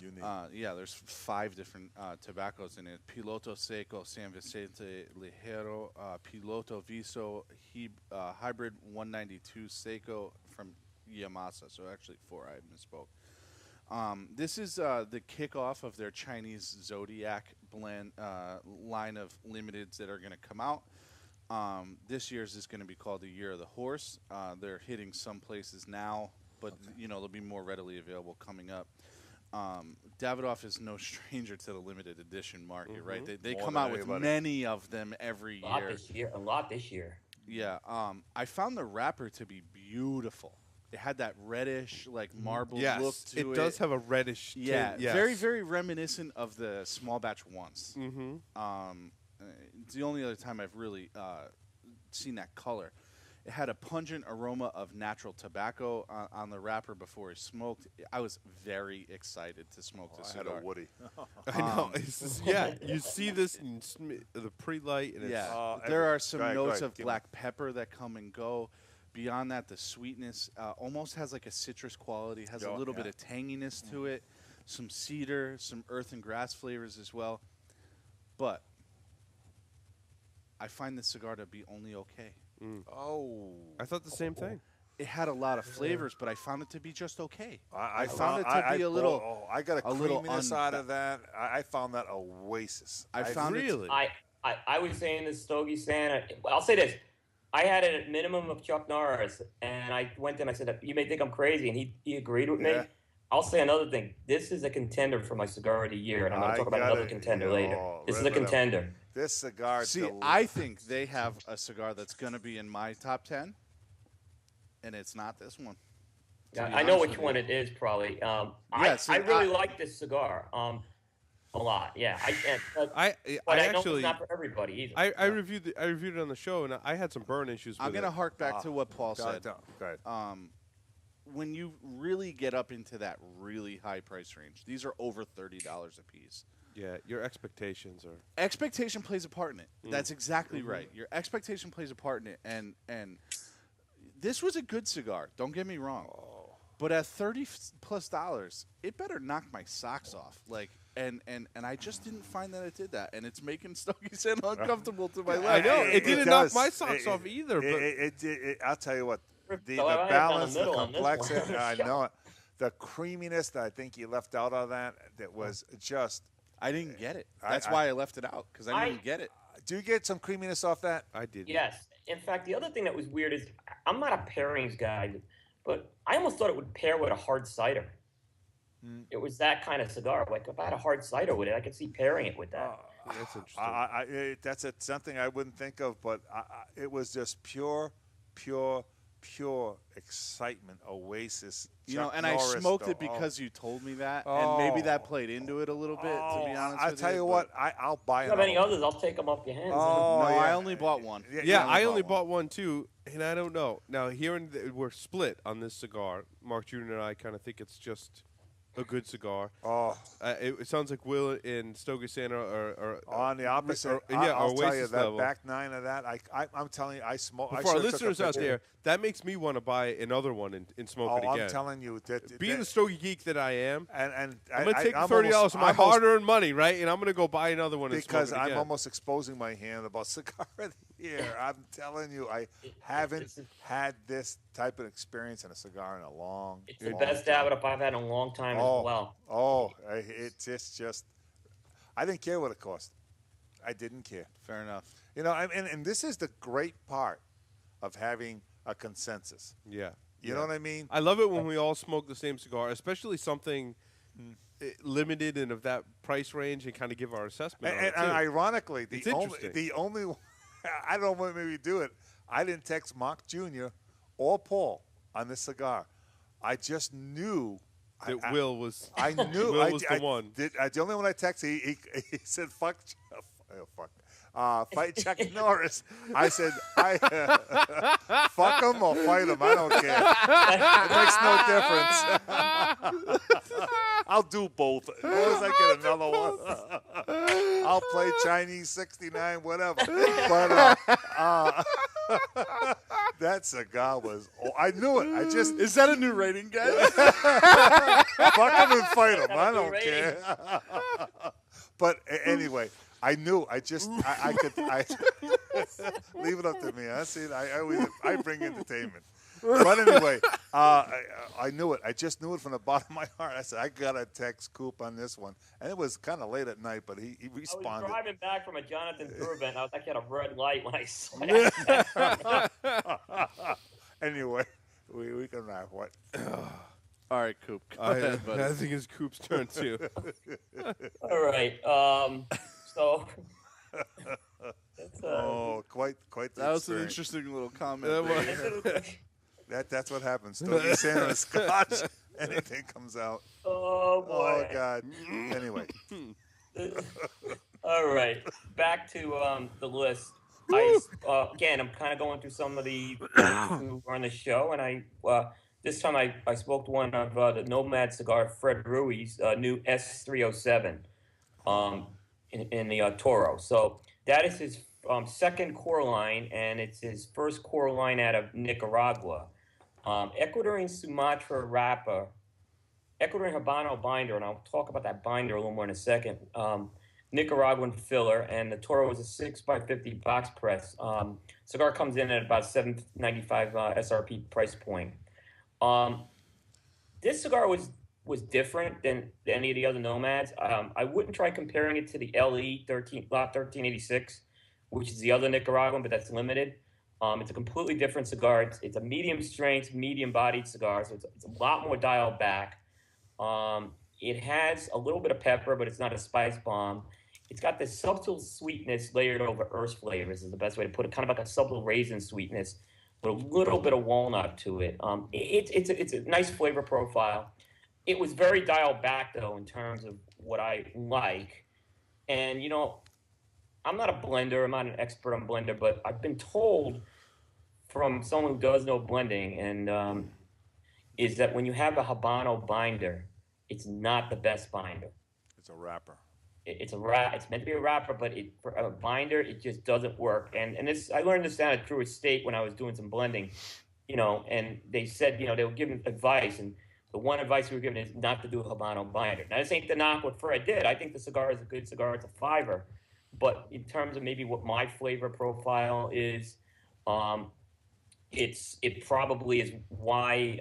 Unique. there's 5 different tobaccos in it. Piloto Seco, San Vicente Ligero, Piloto Viso, Hybrid 192 Seco from Yamasa. So actually 4, I misspoke. This is the kickoff of their Chinese Zodiac blend line of limiteds that are going to come out. This year's is going to be called the Year of the Horse. They're hitting some places now, but they'll be more readily available coming up. Davidoff is no stranger to the limited edition market, right? They come out with many of them every year. A lot this year. Yeah. I found the wrapper to be beautiful. It had that reddish, marble look to it. It does have a reddish tint. Yeah, Yes. very, very reminiscent of the small batch ones. Mm-hmm. It's the only other time I've really seen that color. It had a pungent aroma of natural tobacco on the wrapper before it smoked. I was very excited to smoke this cigar. I had a Woody. I know. You see this in the pre-light. And there are some notes of black pepper that come and go. Beyond that, the sweetness almost has like a citrus quality, has a little bit of tanginess to it, some cedar, some earth and grass flavors as well. But I find this cigar to be only okay. Oh. I thought the same thing. It had a lot of flavors, but I found it to be just okay. I found it to be a little. I got a creaminess out of that. I found that oasis. I found really. I was saying this Stogie Santa. I'll say this. I had it at minimum of Chuck Norris, and I went to him. I said, "You may think I'm crazy," and he agreed with me. I'll say another thing. This is a contender for my cigar of the year, and I'm going to talk about another contender later. This is a contender. This cigar. See, I think they have a cigar that's going to be in my top 10, and it's not this one. I know which one it is, probably. I really like this cigar. A lot, yeah. But I know it's not for everybody either. I reviewed it on the show, and I had some burn issues with it. I'm going to hark back to what Paul said. Go ahead. When you really get up into that really high price range, these are over $30 a piece. Yeah, your expectations are... Expectation plays a part in it. That's exactly right. Your expectation plays a part in it, and this was a good cigar. Don't get me wrong. But at $30+, it better knock my socks off. And I just didn't find that it did that, and it's making Stogie Santa uncomfortable to my left. I know it didn't knock my socks off either. But I'll tell you what, the balance, the complexity, I know it, the creaminess that I think you left out of that was just. I didn't get it. That's why I left it out, because I didn't get it. Do you get some creaminess off that? I did. Yes. In fact, the other thing that was weird is I'm not a pairings guy, but I almost thought it would pair with a hard cider. It was that kind of cigar. Like, if I had a hard cider with it, I could see pairing it with that. That's interesting. That's something I wouldn't think of, but it was just pure excitement, oasis. And Norris, I smoked it because you told me that, and maybe that played into it a little bit, to be honest with you. I'll tell you what, I'll buy it. If you have any others, I'll take them off your hands. I only bought one. I only bought one too, and I don't know. Now, we're split on this cigar. Mark Jr. and I kind of think it's just a good cigar. It sounds like Will and Stogie Santa are on the opposite. I'll tell you that level. Back 9 of that. I'm telling you, I smoke. For our listeners out there, that makes me want to buy another one and smoke it again. I'm telling you that. Being the Stogie geek that I am, and I'm gonna take $30 of my hard-earned money, right? And I'm gonna go buy another one because and smoke it again. I'm almost exposing my hand about cigar of the year. I'm telling you, I haven't had this type of experience in a cigar in a long. It's the best Davidoff I've had in a long time as well. It's just. I didn't care what it cost. I didn't care. Fair enough. And this is the great part of having a consensus. Yeah. You know what I mean? I love it when we all smoke the same cigar, especially something limited and of that price range, and kind of give our assessment. And ironically, the only I don't know, maybe do it. I didn't text Mark Jr. or Paul on this cigar. I just knew that Will was. I knew Will was the one. The only one I texted, he said, "Fuck Oh, fuck. Fight Chuck Norris. I said, fuck him or fight him. I don't care. It makes no difference. I'll do both. As long as I get another one. I'll play Chinese 69, whatever. But that cigar was, I knew it. Is that a new rating, guys? Fuck him and fight him. I don't care. But anyway, I knew. I could. Leave it up to me. I bring entertainment. But anyway, I knew it. I just knew it from the bottom of my heart. I said, I got to text Coop on this one. And it was kind of late at night, but he responded. I was driving back from a Jonathan Brewer event. I was actually at a red light when I saw it. Anyway, we can wrap what. All right, Coop. Go ahead, buddy. I think it's Coop's turn, too. All right. So. Quite the That was an experience. interesting little comment. That's what happens. Stogie Santa and Scotch. Anything comes out. Oh, boy. Oh, God. Anyway. All right. Back to the list. Again, I'm kind of going through some of the who are on the show, and this time I spoke to one of the Nomad Cigar, Fred Ruiz, new S307 in the Toro. So that is his second core line, and it's his first core line out of Nicaragua. Ecuadorian Sumatra wrapper, Ecuadorian Habano binder, and I'll talk about that binder a little more in a second. Nicaraguan filler, and the Toro is a 6x50 box press. Cigar comes in at about $7.95 SRP price point. This cigar was different than any of the other Nomads. I wouldn't try comparing it to the LE 1386, which is the other Nicaraguan, but that's limited. It's a completely different cigar. It's a medium strength, medium bodied cigar, so it's a lot more dialed back. It has a little bit of pepper, but it's not a spice bomb. It's got this subtle sweetness layered over earth flavors is the best way to put it, kind of like a subtle raisin sweetness with a little bit of walnut to it. It's a nice flavor profile. It was very dialed back, though, in terms of what I like. And, I'm not a blender. I'm not an expert on blender, but I've been told from someone who does know blending and is that when you have a Habano binder, it's not the best binder. It's a wrapper. It's meant to be a wrapper, but for a binder, it just doesn't work. And this, I learned this down at True Estate when I was doing some blending, and they said, they were giving advice, and the one advice we were given is not to do a Habano binder. Now, this ain't to knock what Fred did. I think the cigar is a good cigar. It's a fiver. But in terms of maybe what my flavor profile is, it probably is why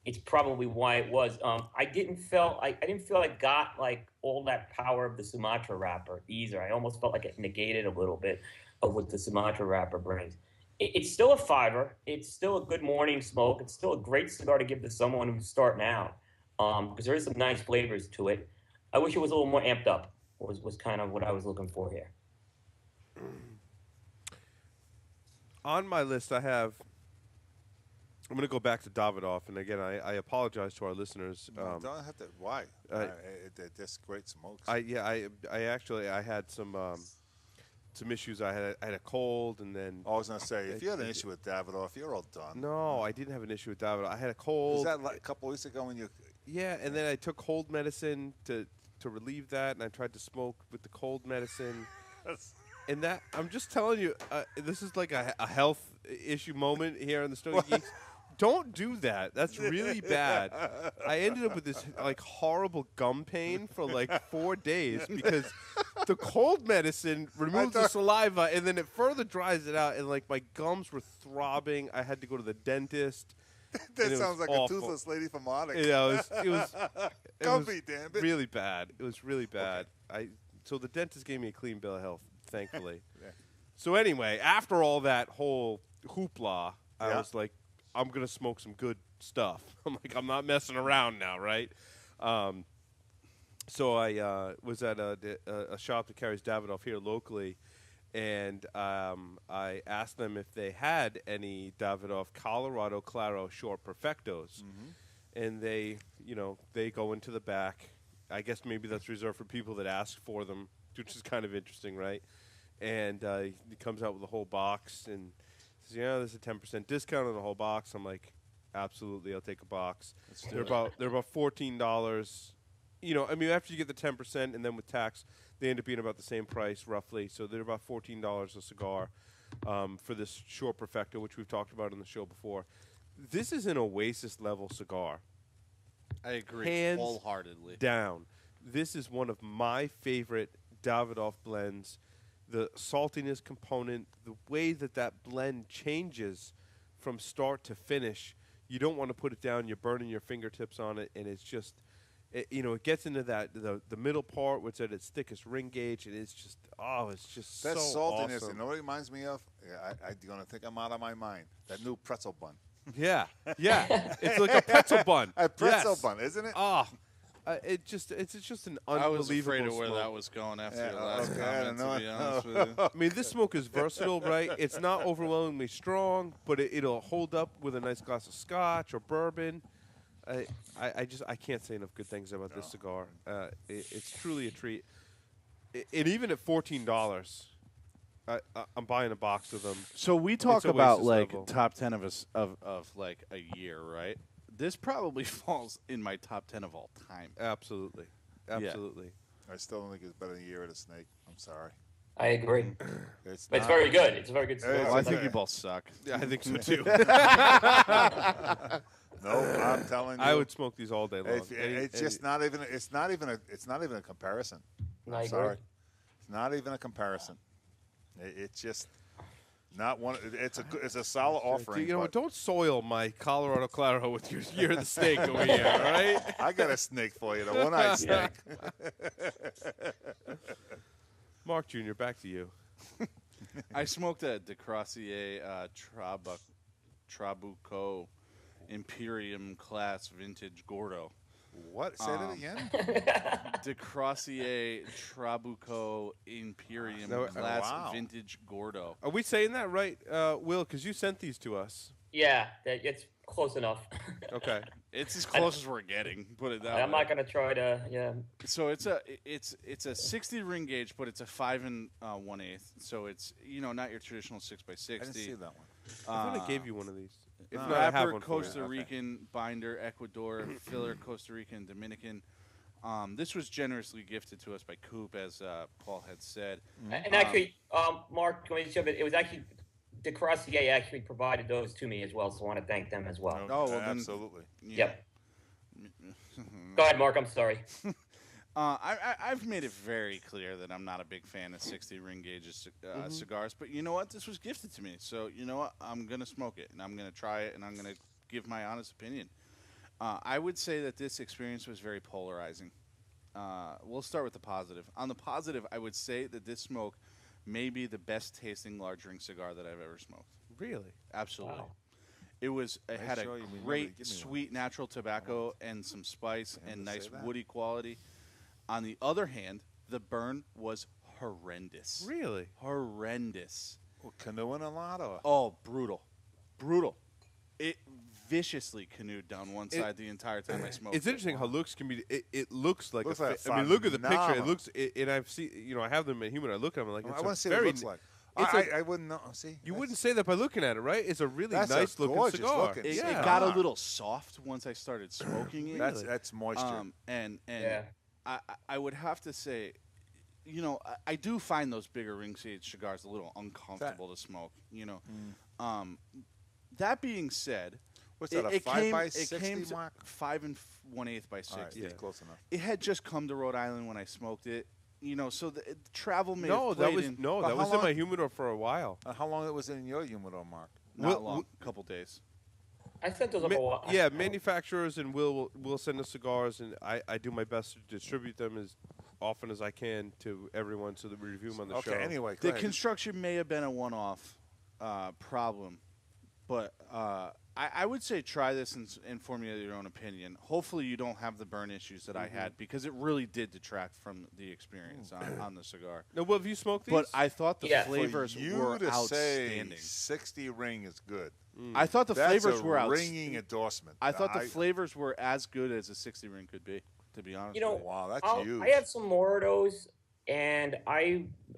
it's probably why it was. I didn't feel I got like all that power of the Sumatra wrapper either. I almost felt like it negated a little bit of what the Sumatra wrapper brings. It's still a fiver. It's still a good morning smoke. It's still a great cigar to give to someone who's starting out because there is some nice flavors to it. I wish it was a little more amped up. Was kind of what I was looking for here. On my list, I'm going to go back to Davidoff, and again, I apologize to our listeners. Don't have to. Why? That's great smokes. I had some issues. I had a cold, and then I was going to say, if you had an issue with Davidoff, you're all done. No, I didn't have an issue with Davidoff. I had a cold. Was that like a couple weeks ago when you? Yeah, and then I took cold medicine to relieve that, and I tried to smoke with the cold medicine. And that, I'm just telling you, this is like a health issue moment here on the Stogie Geeks. Don't do that. That's really bad. I ended up with this like horrible gum pain for like 4 days because the cold medicine removes the saliva, and then it further dries it out, and like my gums were throbbing. I had to go to the dentist. That sounds like awful. A toothless lady from Monaco. Yeah, it was Comfy, damn it. Really bad. It was really bad. Okay. So the dentist gave me a clean bill of health, thankfully. Yeah. So anyway, after all that whole hoopla, I was like, I'm gonna smoke some good stuff. I'm like, I'm not messing around now, right? So I was at a shop that carries Davidoff here locally. And I asked them if they had any Davidoff Colorado Claro Short Perfectos. Mm-hmm. And they go into the back. I guess maybe that's reserved for people that ask for them which is kind of interesting, right? And he comes out with a whole box and says, "Yeah, there's a 10% discount on the whole box." I'm like, "Absolutely, I'll take a box." They're about $14. You know, I mean, after you get the 10% and then with tax, they end up being about the same price roughly. So they're about $14 a cigar for this Short Perfecto, which we've talked about on the show before. This is an Oasis level cigar. I agree Hands wholeheartedly. down. This is one of my favorite Davidoff blends. The saltiness component, the way that blend changes from start to finish, you don't want to put it down. You're burning your fingertips on it, and it's just, it gets into the middle part where it's at its thickest ring gauge, and it's just, it's just That so saltiness, awesome. you know what it reminds me of? Yeah, I'm going to think I'm out of my mind. That new pretzel bun. Yeah, it's like a pretzel bun. A pretzel Yes. bun, isn't it? It's just an I was unbelievable afraid of where smoke. that was going after Yeah, your last okay, I comment, don't to be know. honest with you. I mean, this smoke is versatile, right? It's not overwhelmingly strong, but it'll hold up with a nice glass of scotch or bourbon. I can't say enough good things about this cigar. It's truly a treat. And even at $14, I'm buying a box of them. So we talk It's about Oasis like level. top 10 of us of like a year, right? This probably falls in my top 10 of all time. Absolutely. I still don't think it's better than Year of the Snake. I'm sorry. I agree. It's But it's not. very good. It's a very good cigar. It's Well, I Okay. think you both suck. Yeah, I think so too. No, I'm telling you. I would smoke these all day long. It's just not even. It's not even a comparison. I I'm agree. sorry. It's not even a comparison. It's just not one. It's a solid offering. You know, but don't soil my Colorado Claro with your Year of the Snake over here, all right? I got a snake for you, the one-eyed snake. Mark Jr., back to you. I smoked a De Crossier Trabuco Imperium Class Vintage Gordo. What? Say that again. De Crossier Trabuco Imperium No, Class wow. Vintage Gordo. Are we saying that right, Will? Because you sent these to us. Yeah, it's close enough. Okay. It's as close as we're getting. Put it that way. I'm not gonna try to. Yeah. So it's a 60 ring gauge, but it's a 5 1/8. So it's not your traditional 6x60. I didn't see that one. I thought I gave you one of these. If No. not, I have Wrapper, one for you. Costa Rican, binder, Ecuador, filler, Costa Rican, Dominican. This was generously gifted to us by Coop, as Paul had said. And actually, Mark, it was actually De Crossier actually provided those to me as well, so I want to thank them as well. Oh, well, then- absolutely. Yep. Go ahead, Mark. I'm sorry. I've made it very clear that I'm not a big fan of 60 ring gauges cigars, but you know what? This was gifted to me, so you know what? I'm gonna smoke it, and I'm gonna try it, and I'm gonna give my honest opinion. I would say that this experience was very polarizing. We'll start with the positive. On the positive, I would say that this smoke may be the best tasting large ring cigar that I've ever smoked. Really? Absolutely. Wow. It had a sure you remember to great give me one. sweet natural tobacco and some spice him and to nice say that? woody quality. On the other hand, the burn was horrendous. Really? Horrendous. Well, canoeing a lot, or Oh, brutal. Brutal. It viciously canoed down one side the entire time I smoked. It's interesting how looks can be. It looks like Looks a. like I mean, look at the picture. It phenomenal. looks. And I've seen. I have them in human. I look at them like. I It's want a to see what very, it looks like. it's I wouldn't know. See, You that's- wouldn't say that by looking at it, right? It's a really That's a nice looking gorgeous cigar. looking It, cigar. it got a little soft once I started smoking it. That's moisture. And Yeah. I would have to say, I do find those bigger ring gauge cigars a little uncomfortable to smoke. That being said, What's that? A it 5 came, by it 60 came to mark? 5 1/8 by 60. All right, yeah, close enough. It had just come to Rhode Island when I smoked it. So the travel may No, have that played was in. no, But that how was in my long- humidor for a while. How long it was in your humidor, Mark? Not Will- long, couple days. I sent those up a while. Yeah, manufacturers and will send us cigars, and I do my best to distribute them as often as I can to everyone so that we review them on the Okay, show. anyway, go The ahead. construction may have been a one-off problem, but I would say try this and formulate your own opinion. Hopefully, you don't have the burn issues that I had because it really did detract from the experience on the cigar. Now, Will, have you smoked these? But I thought the Yeah. flavors For you were to outstanding. say 60 ring is good. I thought the That's flavors a were ringing endorsement. I thought the flavors were as good as a 60 ring could be. To be honest, You know, with you. Wow, that's I huge. have some more of those, and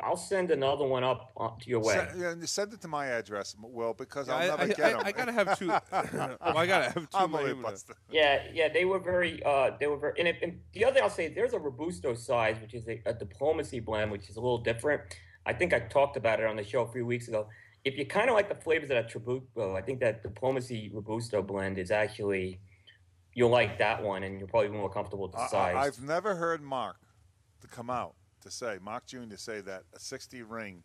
I'll send another one up to your way. Send it to my address, Will, because Yeah, I'll never get them. I gotta have two. I gotta have two. I'm only Miami. busted. Yeah, they were very, and the other thing I'll say, there's a Robusto size, which is a diplomacy blend, which is a little different. I think I talked about it on the show a few weeks ago. If you kind of like the flavors of that Trabuco, I think that diplomacy Robusto blend is actually, you'll like that one, and you're probably more comfortable with the size. I've never heard Mark to come out to say, Mark Jr. to say that a 60 ring,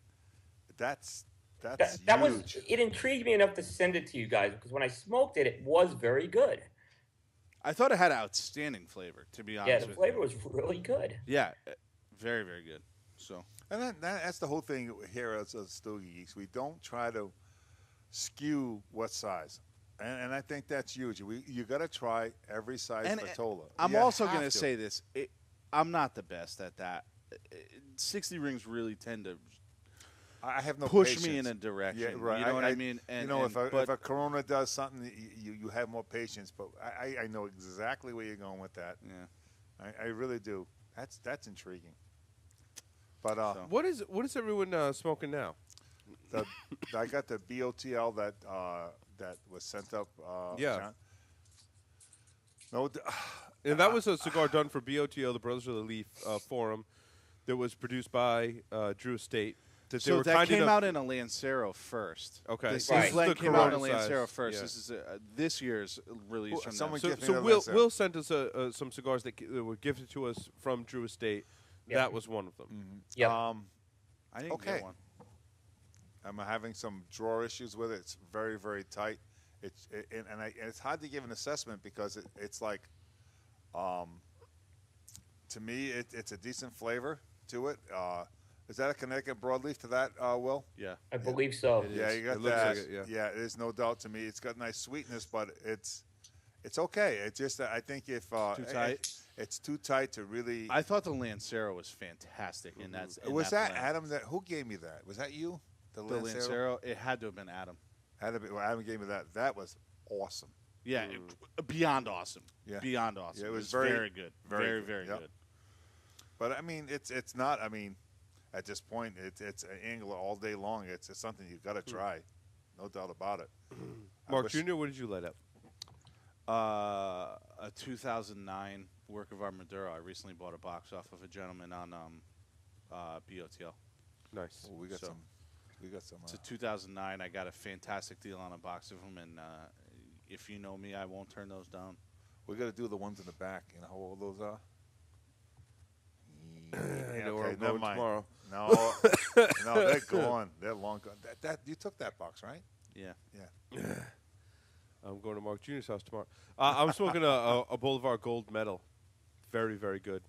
that's that huge. it intrigued me enough to send it to you guys because when I smoked it, it was very good. I thought it had outstanding flavor, to be honest Yeah, with the you. flavor was really good. Yeah, very, very good. So, And that's the whole thing here as Stogie Geeks. We don't try to skew what size. And I think that's huge. You got to try every size Vitola. I'm You also have going to to. say this. I'm not the best at that. 60 rings really tend to I have no push patience. me in a direction. Yeah, right. You know what I mean? And, if a Corona does something, you have more patience. But I know exactly where you're going with that. Yeah. I really do. That's intriguing. But What is everyone smoking now? I got the BOTL that was sent up. Yeah. John. No. And that was a cigar done for BOTO, the Brothers of the Leaf Forum, that was produced by Drew Estate. So that came out in a Lancero first. Okay. This Right. blend came out in a Corona size. Lancero first. Yeah. This is this year's release Well, from someone them. give me So the Lancero. Will sent us some cigars that were gifted to us from Drew Estate. Yep. That was one of them. Yep. I didn't Okay. get one. I'm having some drawer issues with it. It's very, very tight. It's hard to give an assessment because it's like, to me, it's a decent flavor to it. Is that a Connecticut broadleaf to that, Will? Yeah. I believe so. It Yeah, is. you got It looks that. like it, yeah. Yeah, there's no doubt to me. It's got nice sweetness, but it's okay. It's just that I think if Too tight? it's too tight to really. I thought the Lancero was fantastic, and that's Was that blend. Adam? Who gave me that? Was that you? The Lancero? It had to have been Adam. Adam gave me that. That was awesome. Yeah, beyond awesome. Yeah. Beyond awesome. Yeah, it was very, very- good. very Very, good. very Yep. good. But I mean, it's not. I mean, at this point, it's an angler all day long. It's something you've got to try, no doubt about it. Mark Jr., what did you light up? A 2009 work of art Maduro. I recently bought a box off of a gentleman on BOTL. Nice. Oh, we got So- some. We got some. It's a 2009. I got a fantastic deal on a box of them, and if you know me, I won't turn those down. We got to do the ones in the back. You know how old those are? I know where okay, I'm never going mind. tomorrow. No, no, they're gone. They're long gone. That you took that box, right? Yeah. Yeah. I'm going to Mark Jr.'s house tomorrow. I'm smoking a Boulevard Gold Medal. Very, very good.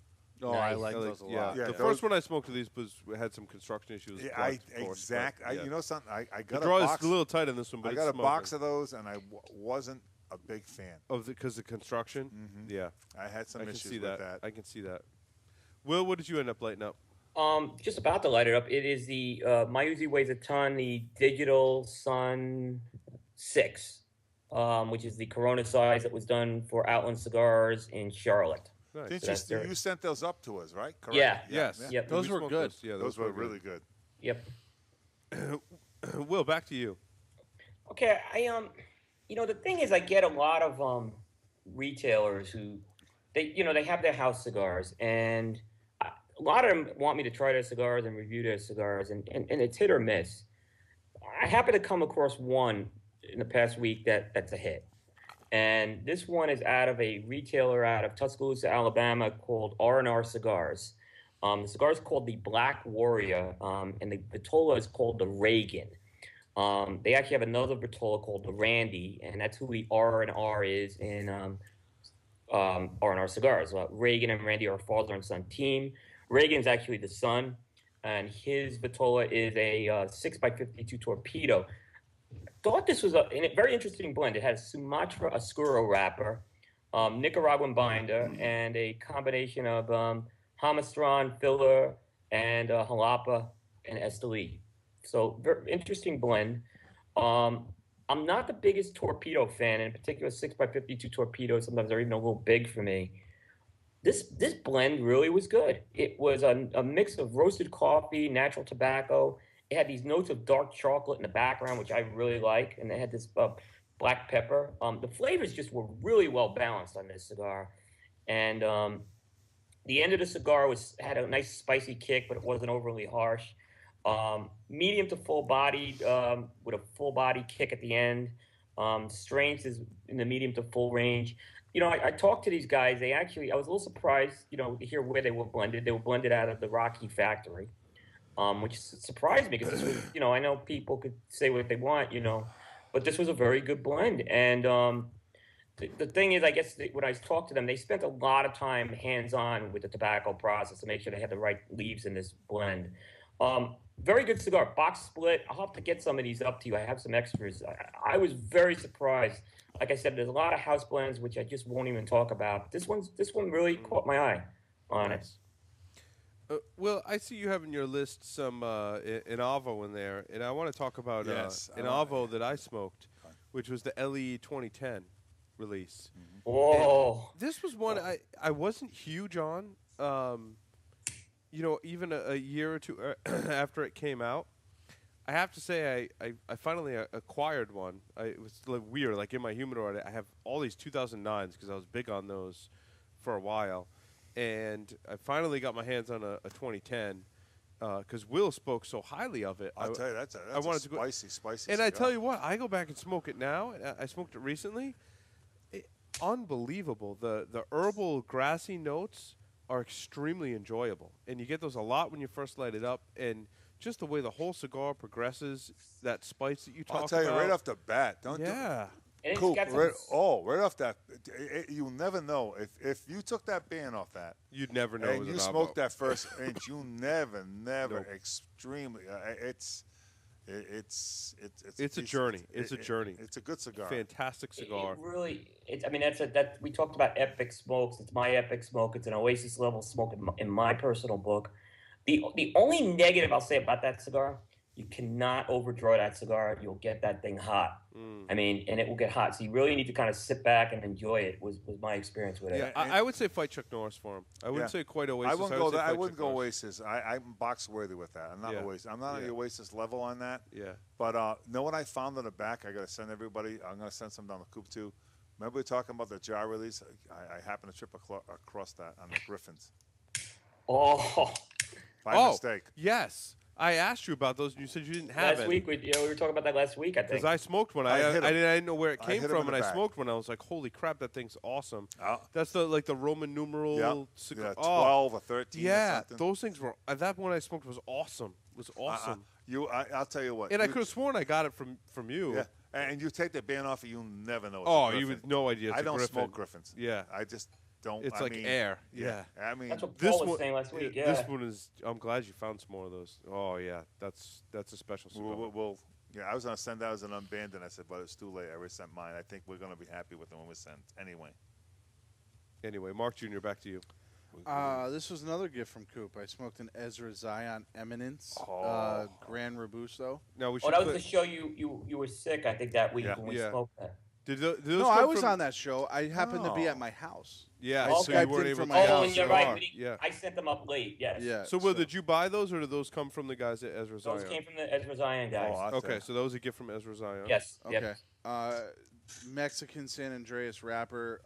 Oh, Nice. I like those a Yeah, lot. Yeah, the those- first one I smoked of these had some construction issues. Yeah, collect, of course, but, exactly. yeah. You know something? I The got draw a is box. a little tight on this one, but I it's got a smoking. box of those, and I wasn't a big fan. because of construction. Mhm. Yeah, I had some I can issues see with that. I can see that. Will, what did you end up lighting up? Just about to light it up. It is the My Uzi weighs a ton. The Digital Sun 6, which is the Corona size that was done for Outland Cigars in Charlotte. Nice. Didn't That's you, their- you sent those up to us, right? Correct? Yeah. Yes. Yep. Those We were smoked good. Yeah, Those were really good. Yep. Will, back to you. Okay, the thing is, I get a lot of retailers who they have their house cigars, and a lot of them want me to try their cigars and review their cigars, and it's hit or miss. I happen to come across one in the past week that's a hit, and this one is out of a retailer out of Tuscaloosa, Alabama, called R&R Cigars. The cigar is called the Black Warrior, and the Vitola is called the Reagan. They actually have another Vitola called the Randy, and that's who the R&R is in R&R Cigars. Reagan and Randy are a father and son team. Reagan's actually the son, and his Vitola is a 6x52 Torpedo. Thought this was a very interesting blend. It has Sumatra Oscuro wrapper, Nicaraguan binder, and a combination of Hamastron, filler, and Jalapa and Esteli. So very interesting blend. I'm not the biggest torpedo fan, in particular 6x52 torpedoes. Sometimes they're even a little big for me. this blend really was good. It was a mix of roasted coffee, natural tobacco. It had these notes of dark chocolate in the background, which I really like, and it had this black pepper. The flavors just were really well balanced on this cigar, and the end of the cigar was had a nice spicy kick, but it wasn't overly harsh. Medium to full bodied with a full body kick at the end. Strength is in the medium to full range. I talked to these guys. I was a little surprised, to hear where they were blended. They were blended out of the Rocky factory, which surprised me because this was, I know people could say what they want, but this was a very good blend. And the thing is, I guess when I talked to them, they spent a lot of time hands-on with the tobacco process to make sure they had the right leaves in this blend. Very good cigar, box split. I'll have to get some of these up to you. I have some extras. I was very surprised. Like I said, there's a lot of house blends which I just won't even talk about. This one really caught my eye on it. Well, I see you have in your list some Inavo in there, and I want to talk about Inavo that I smoked, which was the LE 2010 release. Oh, this was one I wasn't huge on. Even a year or two after it came out, I have to say I finally acquired one. It was like weird. Like in my humidor, I have all these 2009s because I was big on those for a while. And I finally got my hands on a 2010 because Will spoke so highly of it. I'll tell you, that's a spicy And cigar. I tell you what, I go back and smoke it now. And I smoked it recently. Unbelievable. The herbal, grassy notes are extremely enjoyable. And you get those a lot when you first light it up. And just the way the whole cigar progresses, that spice that you talk about. I'll tell you right off the bat. Cool. Right off that, you'll never know if you took that band off that. You'd never know. And you smoked that first inch. You never, Nope. extremely. It's a journey. It's a journey. It's a good cigar. Fantastic cigar. It really. We talked about epic smokes. It's my epic smoke. It's an Oasis level smoke in my personal book. The only negative I'll say about that cigar, you cannot overdraw that cigar. You'll get that thing hot. And it will get hot. So you really need to kind of sit back and enjoy it. Was my experience with it. Yeah, I would say fight Chuck Norris for him. I wouldn't say quite Oasis. I wouldn't go Oasis. I'm box worthy with that. I'm not Oasis. I'm not on the Oasis level on that. Yeah. But know what I found on the back? I got to send everybody. I'm going to send some down the coop too. Remember we were talking about the jar release? I happened to trip across that on the Griffins. Oh. By mistake. Yes. I asked you about those, and you said you didn't have last week. We were talking about that last week, I think. Because I smoked one. I didn't know where it came from, and I back. smoked one. I was like, "Holy crap, that thing's awesome!" That's the Roman numeral cigar. Yeah, 12 or 13. Yeah, or something. those things were. That one I smoked was awesome. I'll tell you what. And I could have sworn I got it from you. Yeah, and you take the band off, you never know. You have no idea. I don't smoke Griffins. Yeah, I just don't. It's air. Yeah. I mean, that's what Paul was saying last week. Yeah. This one is. I'm glad you found some more of those. Oh yeah, that's a special cigar. I was gonna send that as an unbanned, and I said, but it's too late. I already sent mine. I think we're gonna be happy with the one we sent anyway. Mark Jr., back to you. This was another gift from Coop. I smoked an Ezra Zion Eminence Gran Robusto. Now that was the show you were sick, I think, that week when we smoked that. No, I was on that show. I happened to be at my house. Yeah, so you weren't able to. Oh, and you're right. I sent them up late. Yes. Yeah. So, did you buy those, or did those come from the guys at Ezra Zion? Those came from the Ezra Zion guys. Okay, so that was a gift from Ezra Zion. Yes. Okay. Yep. Mexican San Andreas wrapper,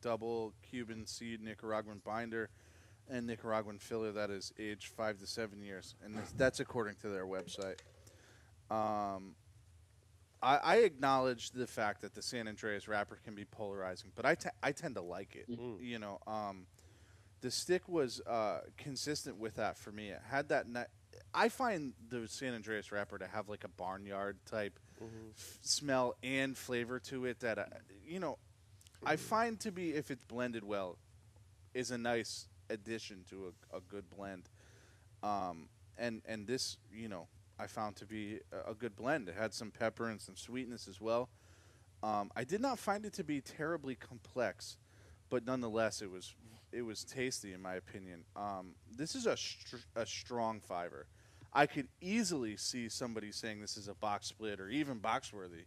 double Cuban seed Nicaraguan binder, and Nicaraguan filler that is aged 5 to 7 years, and that's according to their website. I acknowledge the fact that the San Andreas wrapper can be polarizing, but I tend to like it. The stick was consistent with that for me. It had that. I find the San Andreas wrapper to have like a barnyard type smell and flavor to it that I find to be, if it's blended well, is a nice addition to a good blend. And this, I found to be a good blend. It had some pepper and some sweetness as well. I did not find it to be terribly complex, but nonetheless, it was tasty in my opinion. This is a strong fiver. I could easily see somebody saying this is a box split or even box worthy.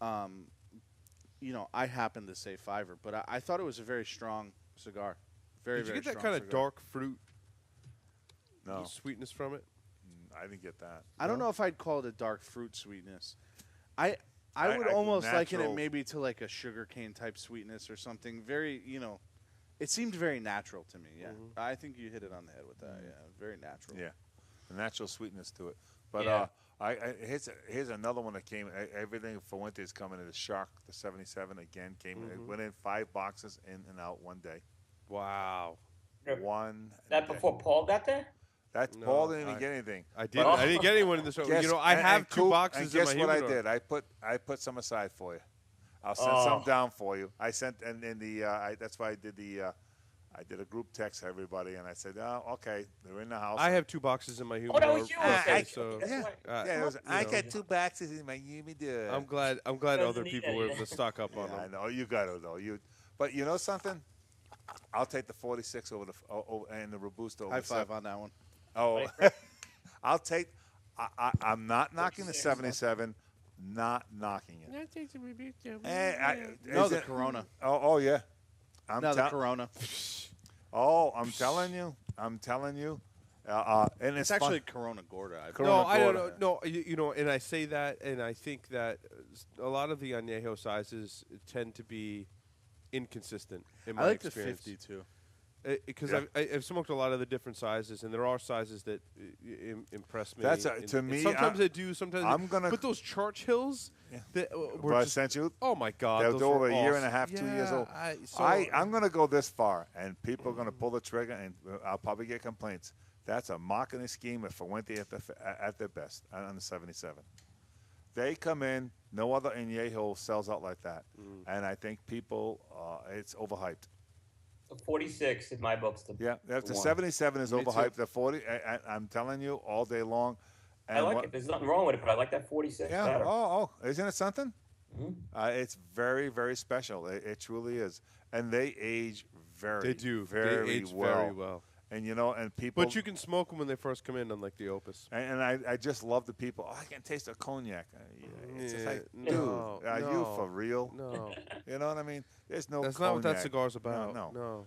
I happen to say fiver, but I thought it was a very strong cigar. Very, Did you very get that strong kind of cigar. dark fruit No, sweetness from it? I didn't get that. I don't know if I'd call it a dark fruit sweetness. I would almost liken it natural. maybe to like a sugarcane type sweetness or something. Very, it seemed very natural to me. Yeah, I think you hit it on the head with that. Yeah, very natural. Yeah, a natural sweetness to it. But Yeah. here's another one that came. Everything for winter is coming in. The Shark, the 77 again came. It went in 5 boxes in and out one day. Wow. One. That day. before Paul got there? That No, Paul didn't even get anything. I didn't get anyone in the show. Guess- I have and 2 Coop, boxes and guess in my what humidor. I did? I put some aside for you. I'll send some down for you. I sent and in the that's why I did I did a group text to everybody and I said, oh, okay, they're in the house. I have 2 boxes in my Oh, humidor. that was you. Okay. so That's yeah. why- Yeah, it was, I you know. got 2 boxes in my humidor. I'm glad Doesn't other need people were any. able to stock up on Yeah, I them. know you got it though. But you know something? I'll take the 46 over and the Robusto. Over High the five on that one. Oh, I'll take. I'm not knocking the 77. Not knocking it. No, the Corona. Oh yeah. No, the Corona. I'm telling you. And It's actually Corona Gorda. I Corona No, I don't Gorda. know. No, and I say that, and I think that a lot of the añejo sizes tend to be inconsistent in my like the experience. 50 too. Because Yeah. I've smoked a lot of the different sizes, and there are sizes that impress me. That's and- to and me, sometimes they do. Sometimes I'm gonna- But those Churchills that were But I just, sent you. oh my God, They're those over were a year and a awesome. half, 2 years Yeah, old. so- I'm going to go this far, and people are going to pull the trigger, and I'll probably get complaints. That's a marketing scheme for Fuente at their best on the 77. They come in, no other añejo sells out like that, and I think people, it's overhyped. The 46 in my books. Yeah, the one. 77 is Me too. overhyped. The 40, I'm telling you, all day long. I like it. There's nothing wrong with it, but I like that 46 Yeah. better. Oh, isn't it something? Mhm. It's very, very special. It truly is, and they age They do. very They age well. very well. And and people. But you can smoke them when they first come in, unlike the Opus. And I just love the people. Oh, I can taste a cognac. It's just like, Yeah, dude, no, are you no. for real? No, You know what I mean? There's no. that's not what that cognac. cigar's about. No.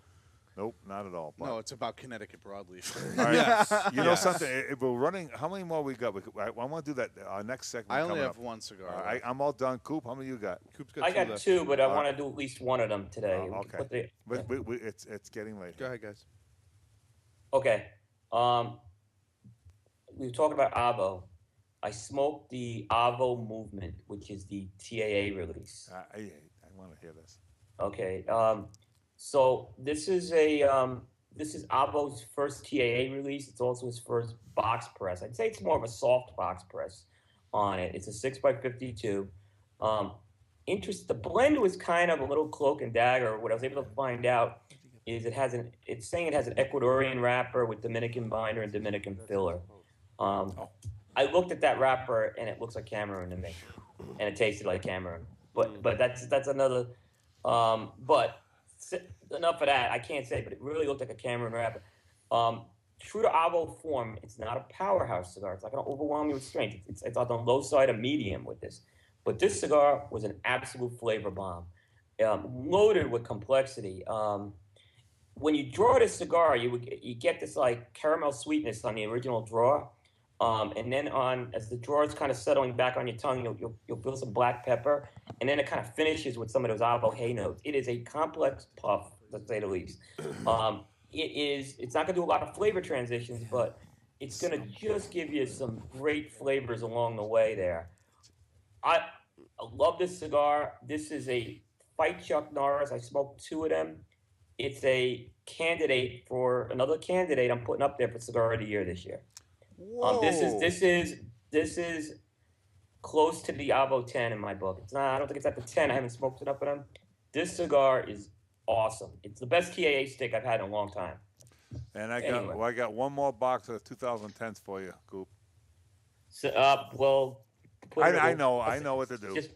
Nope, not at all. But, No, it's about Connecticut broadleaf. all right. Yes. You know Yes. something? If we're running, how many more we got? I want to do that. Our next segment. I only coming have up. one cigar. All right, I'm all done. Coop, how many you got? Coop's got I 2 got left. 2, but I All want to do at least one of them today. Oh, We can okay. put the- It's getting late. Go ahead, guys. Okay. We were talking about Avo. I smoked the Avo Movement, which is the TAA release. I want to hear this. Okay. So this is this is Avo's first TAA release. It's also his first box press. I'd say it's more of a soft box press on it. It's a 6x52. The blend was kind of a little cloak and dagger. What I was able to find out is it's saying it has an Ecuadorian wrapper with Dominican binder and Dominican filler. I looked at that wrapper and it looks like Cameroon to me, and it tasted like Cameroon. But that's another. But enough of that. I can't say, but it really looked like a Cameroon wrapper. True to Avo form, it's not a powerhouse cigar. It's not going to overwhelm you with strength. It's on the low side of medium with this. But this cigar was an absolute flavor bomb, loaded with complexity. When you draw this cigar, you get this like caramel sweetness on the original draw, and then as the draw is kind of settling back on your tongue, you'll feel some black pepper, and then it kind of finishes with some of those Avo hay notes. It is a complex puff, to say the least. It's not going to do a lot of flavor transitions, but it's going to just give you some great flavors along the way there. I love this cigar. This is a Fight Chuck Norris. I smoked 2 of them. It's a candidate for another candidate I'm putting up there for Cigar of the Year this year. This is close to the Avo 10 in my book. It's not. I don't think it's at the 10. I haven't smoked it up with them. This cigar is awesome. It's the best TAA stick I've had in a long time. And I Anyway. got one more box of 2010s for you, Coop. So, well, put it I over- know what to do. Just,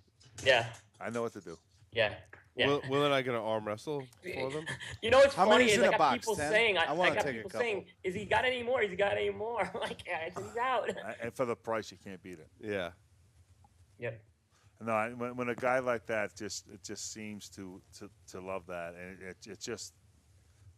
yeah, I know what to do. yeah. Yeah. Will and I gonna arm wrestle for them? You know what's How funny many's is in I a got box, people 10? saying I I wanna got take a people couple. saying, "Is he got any more? Has he got any more?" I'm like, yeah, I said he's out. And for the price, you can't beat it. Yeah. Yep. No, when a guy like that just seems to love that, and it just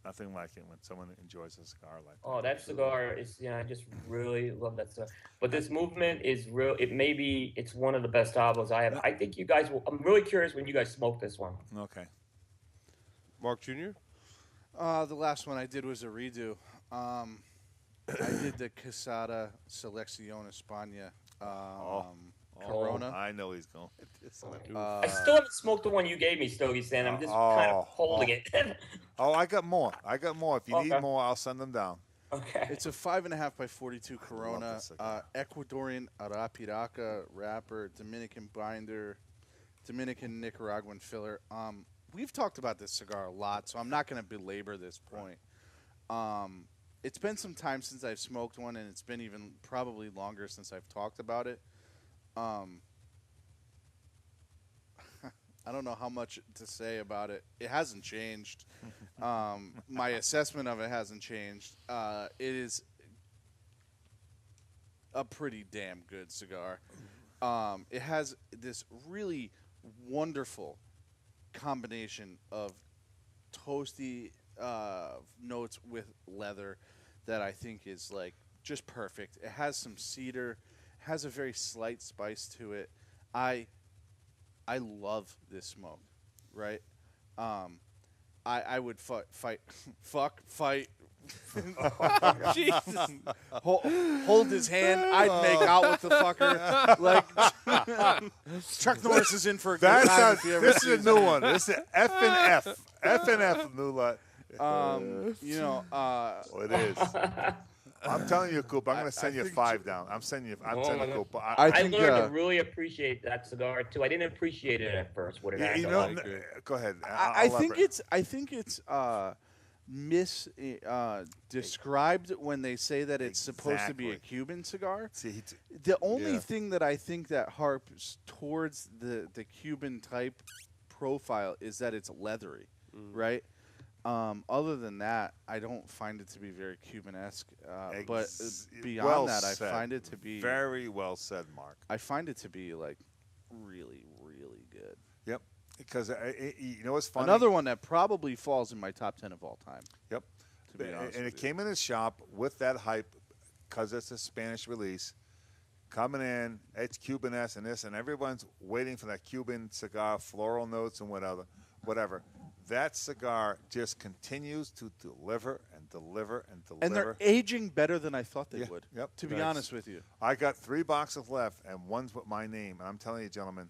Nothing like it when someone enjoys a cigar like that. Oh, that cigar is, I just really love that cigar. But this movement is real. It's one of the best Habos I have. I think you guys will. I'm really curious when you guys smoke this one. Okay. Mark Jr.? The last one I did was a redo. I did the Quesada Selección España Corona. I know he's going with this one. I still haven't smoked the one you gave me, Stogie Stan. I'm just kind of holding it. I got more. If you need more, I'll send them down. Okay. It's a 5.5 by 42 Corona, Ecuadorian Arapiraca wrapper, Dominican binder, Dominican Nicaraguan filler. We've talked about this cigar a lot, so I'm not going to belabor this point. It's been some time since I've smoked one, and it's been even probably longer since I've talked about it. I don't know how much to say about it. It hasn't changed. My assessment of it hasn't changed. It is a pretty damn good cigar. It has this really wonderful combination of toasty notes with leather that I think is like just perfect. It has some cedar, has a very slight spice to it. I love this smoke, right? I would fight. Jesus. Hold his hand. I'd make out with the fucker. Like Chuck Norris is in for a good time. This is a new one. This is F and F. F and F, new lot. It is. I'm telling you, Coop. I'm going to send you 5 down. I'm sending Coop. I learned to really appreciate that cigar too. I didn't appreciate it at first. What it had. Go ahead. I think it's described when they say that it's supposed to be a Cuban cigar. The only thing that I think that harps towards the Cuban type profile is that it's leathery, right? Other than that, I don't find it to be very Cuban-esque. But beyond that, I find it to be very well said, Mark. I find it to be like really, really good. Yep. Because you know what's funny? Another one that probably falls in my top 10 of all time. Yep. To be honest and it came in the shop with that hype because it's a Spanish release. Coming in, it's Cuban-esque and this, and everyone's waiting for that Cuban cigar, floral notes and whatever. That cigar just continues to deliver and deliver and deliver. And they're aging better than I thought they would, Yep. to be honest with you. I got 3 boxes left, and one's with my name. And I'm telling you, gentlemen,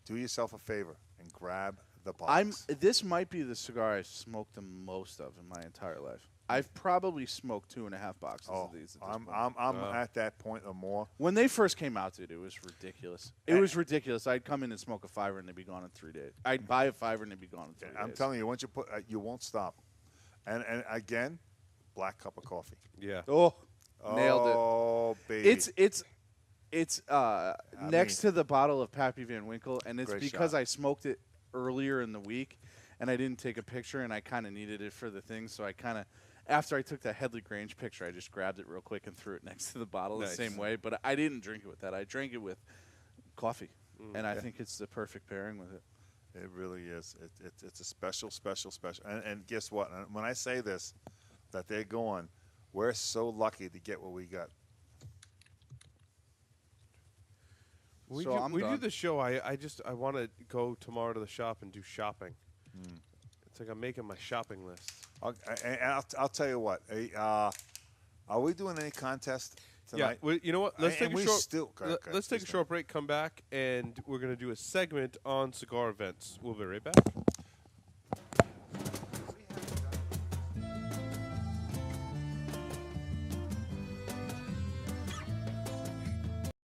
do yourself a favor and grab the box. This might be the cigar I've smoked the most of in my entire life. I've probably smoked 2.5 boxes of these. I'm at that point or more. When they first came out, dude, it was ridiculous. It was ridiculous. I'd come in and smoke a 5er and they'd be gone in 3 days. I'd buy a 5er and they'd be gone in 3 days. I'm telling you, once you put, you won't stop. And again, black cup of coffee. Yeah. Oh, nailed it. Oh, baby. It's next to the bottle of Pappy Van Winkle, and it's because I smoked it earlier in the week, and I didn't take a picture, and I kind of needed it for the thing, so I kind of, after I took that Headley Grange picture, I just grabbed it real quick and threw it next to the bottle the same way, but I didn't drink it with that. I drank it with coffee, and I think it's the perfect pairing with it. It really is. It's a special. And guess what? When I say this, that they're going, we're so lucky to get what we got. We do the show. I want to go tomorrow to the shop and do shopping. It's like I'm making my shopping list. I'll tell you what. Are we doing any contest tonight? Yeah. You know what? Let's take a short break. break. Come back, and we're going to do a segment on cigar events. We'll be right back.